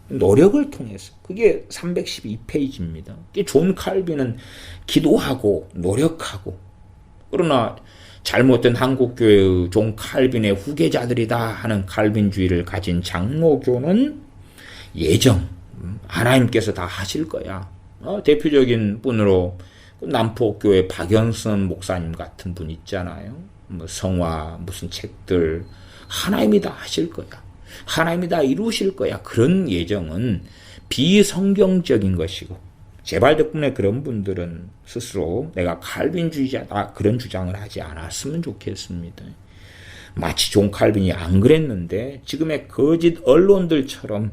노력을 통해서. 그게 312페이지입니다. 존 칼빈은 기도하고 노력하고 그러나 잘못된 한국교회의 존 칼빈의 후계자들이다 하는 칼빈주의를 가진 장로교는 예정 하나님께서 다 하실 거야. 대표적인 분으로 남포교회 박연선 목사님 같은 분 있잖아요. 뭐 성화 무슨 책들 하나님이 다 하실 거야. 하나님이 다 이루실 거야. 그런 예정은 비성경적인 것이고 제발 덕분에 그런 분들은 스스로 내가 칼빈주의자다 그런 주장을 하지 않았으면 좋겠습니다. 마치 존 칼빈이 안 그랬는데 지금의 거짓 언론들처럼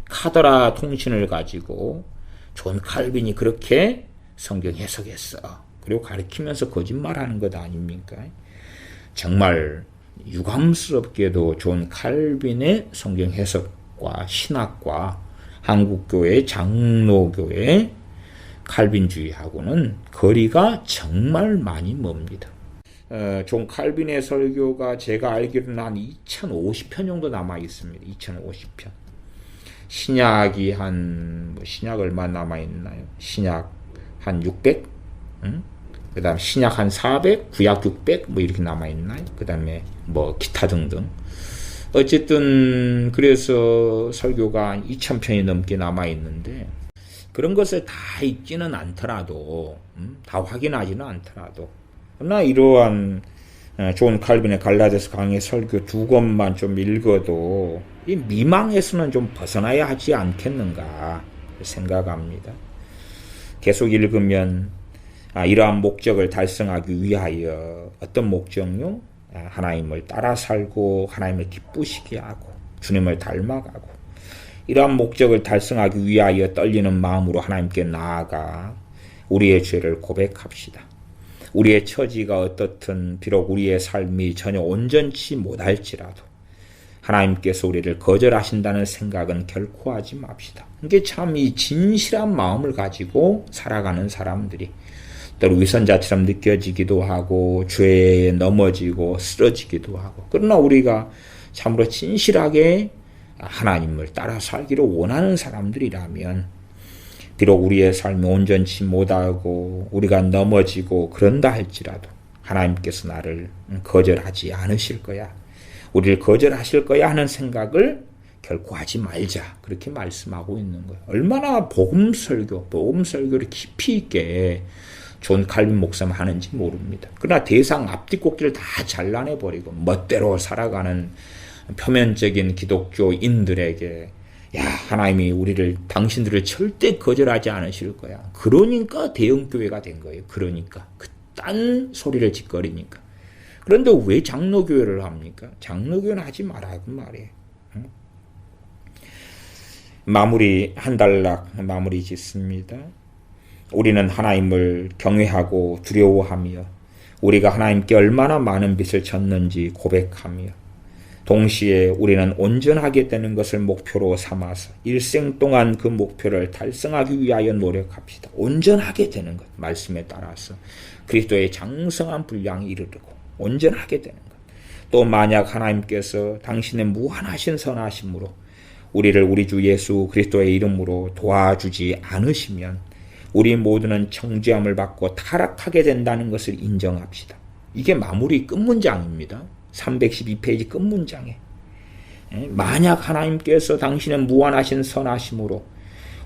카더라 통신을 가지고 존 칼빈이 그렇게 성경 해석했어. 그리고 가르치면서 거짓말하는 것 아닙니까? 정말 유감스럽게도 존 칼빈의 성경 해석과 신학과 한국교회 장로교회 칼빈주의하고는 거리가 정말 많이 멉니다. 존 칼빈의 설교가 제가 알기로는 한 2050편 정도 남아 있습니다. 2050편. 신약이 신약 얼마 남아 있나요? 신약 한 600? 그 다음 신약 한 400? 구약 600? 이렇게 남아 있나요? 그 다음에 기타 등등. 어쨌든 그래서 설교가 한 2000편이 넘게 남아 있는데 그런 것을 다 읽지는 않더라도 다 확인하지는 않더라도 그러나 이러한 존 칼빈의 갈라디아서 강의 설교 2권만 좀 읽어도 이 미망에서는 좀 벗어나야 하지 않겠는가 생각합니다. 계속 읽으면 이러한 목적을 달성하기 위하여 어떤 목적요? 하나님을 따라 살고 하나님을 기쁘시게 하고 주님을 닮아가고 이러한 목적을 달성하기 위하여 떨리는 마음으로 하나님께 나아가 우리의 죄를 고백합시다. 우리의 처지가 어떻든 비록 우리의 삶이 전혀 온전치 못할지라도 하나님께서 우리를 거절하신다는 생각은 결코 하지 맙시다. 이게 참 이 진실한 마음을 가지고 살아가는 사람들이 때로 위선자처럼 느껴지기도 하고 죄에 넘어지고 쓰러지기도 하고 그러나 우리가 참으로 진실하게 하나님을 따라 살기를 원하는 사람들이라면 비록 우리의 삶이 온전치 못하고 우리가 넘어지고 그런다 할지라도 하나님께서 나를 거절하지 않으실 거야. 우리를 거절하실 거야 하는 생각을 결코 하지 말자. 그렇게 말씀하고 있는 거예요. 얼마나 복음 설교를 깊이 있게 존 칼빈 목사님 하는지 모릅니다. 그러나 대상 앞뒤 꼭지를 다 잘라내버리고 멋대로 살아가는 표면적인 기독교인들에게 하나님이 당신들을 절대 거절하지 않으실 거야. 그러니까 대형교회가 된 거예요. 그러니까 그딴 소리를 짓거리니까. 그런데 왜 장로교회를 합니까? 장로교회는 하지 말라고 말이에요. 한 단락 마무리 짓습니다. 우리는 하나님을 경외하고 두려워하며 우리가 하나님께 얼마나 많은 빚을 졌는지 고백하며 동시에 우리는 온전하게 되는 것을 목표로 삼아서 일생 동안 그 목표를 달성하기 위하여 노력합시다. 온전하게 되는 것, 말씀에 따라서 그리스도의 장성한 분량에 이르르고 온전하게 되는 것. 또 만약 하나님께서 당신의 무한하신 선하심으로 우리를 우리 주 예수 그리스도의 이름으로 도와주지 않으시면 우리 모두는 정죄함을 받고 타락하게 된다는 것을 인정합시다. 이게 마무리 끝문장입니다. 312페이지 끝문장에 만약 하나님께서 당신의 무한하신 선하심으로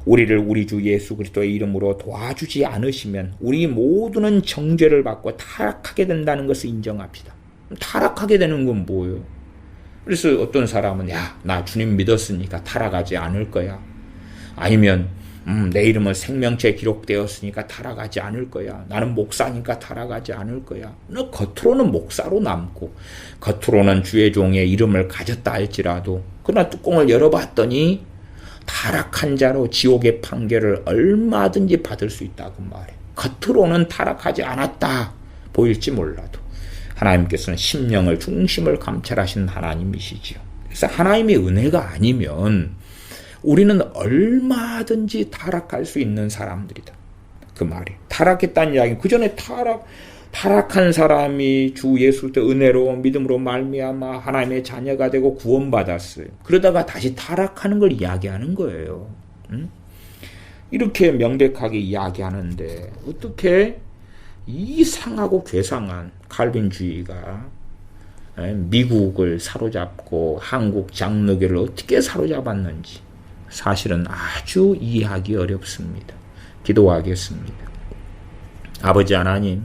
우리를 우리 주 예수 그리스도의 이름으로 도와주지 않으시면 우리 모두는 정죄를 받고 타락하게 된다는 것을 인정합시다. 타락하게 되는 건 뭐예요? 그래서 어떤 사람은 나 주님 믿었으니까 타락하지 않을 거야. 아니면 내 이름은 생명체에 기록되었으니까 타락하지 않을 거야. 나는 목사니까 타락하지 않을 거야. 너 겉으로는 목사로 남고 겉으로는 주의 종의 이름을 가졌다 할지라도 그러나 뚜껑을 열어봤더니 타락한 자로 지옥의 판결을 얼마든지 받을 수 있다고 말해. 겉으로는 타락하지 않았다 보일지 몰라도 하나님께서는 심령을 중심을 감찰하신 하나님이시지요. 그래서 하나님의 은혜가 아니면 우리는 얼마든지 타락할 수 있는 사람들이다. 그 말이. 타락했다는 이야기는 그 전에 타락한 사람이 주 예수 때 은혜로 믿음으로 말미암아 하나님의 자녀가 되고 구원받았어요. 그러다가 다시 타락하는 걸 이야기하는 거예요. 이렇게 명백하게 이야기하는데 어떻게 이상하고 괴상한 칼빈주의가 미국을 사로잡고 한국 장로교를 어떻게 사로잡았는지 사실은 아주 이해하기 어렵습니다. 기도하겠습니다. 아버지 하나님,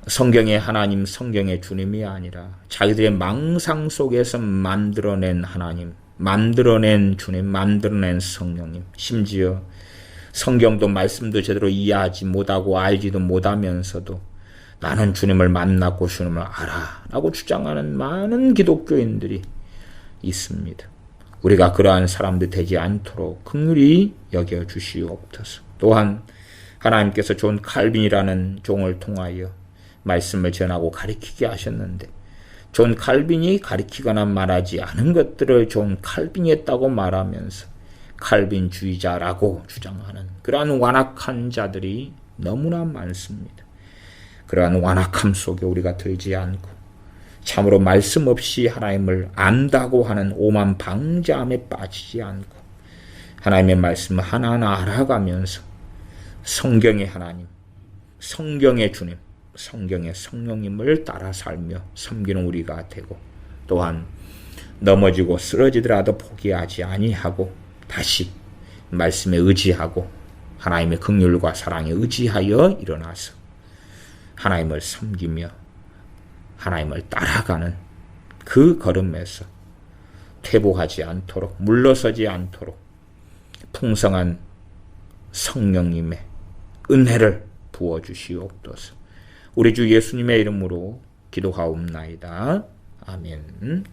성경의 하나님, 성경의 주님이 아니라 자기들의 망상 속에서 만들어낸 하나님, 만들어낸 주님, 만들어낸 성령님, 심지어 성경도 말씀도 제대로 이해하지 못하고 알지도 못하면서도 나는 주님을 만났고 주님을 알아 라고 주장하는 많은 기독교인들이 있습니다. 우리가 그러한 사람들 되지 않도록 긍휼히 여겨주시옵소서. 또한 하나님께서 존 칼빈이라는 종을 통하여 말씀을 전하고 가르치게 하셨는데 존 칼빈이 가르치거나 말하지 않은 것들을 존 칼빈이 했다고 말하면서 칼빈주의자라고 주장하는 그러한 완악한 자들이 너무나 많습니다. 그러한 완악함 속에 우리가 들지 않고 참으로 말씀 없이 하나님을 안다고 하는 오만 방자함에 빠지지 않고 하나님의 말씀을 하나하나 알아가면서 성경의 하나님, 성경의 주님, 성경의 성령님을 따라 살며 섬기는 우리가 되고 또한 넘어지고 쓰러지더라도 포기하지 아니하고 다시 말씀에 의지하고 하나님의 긍휼과 사랑에 의지하여 일어나서 하나님을 섬기며 하나님을 따라가는 그 걸음에서 퇴보하지 않도록 물러서지 않도록 풍성한 성령님의 은혜를 부어주시옵소서. 우리 주 예수님의 이름으로 기도하옵나이다. 아멘.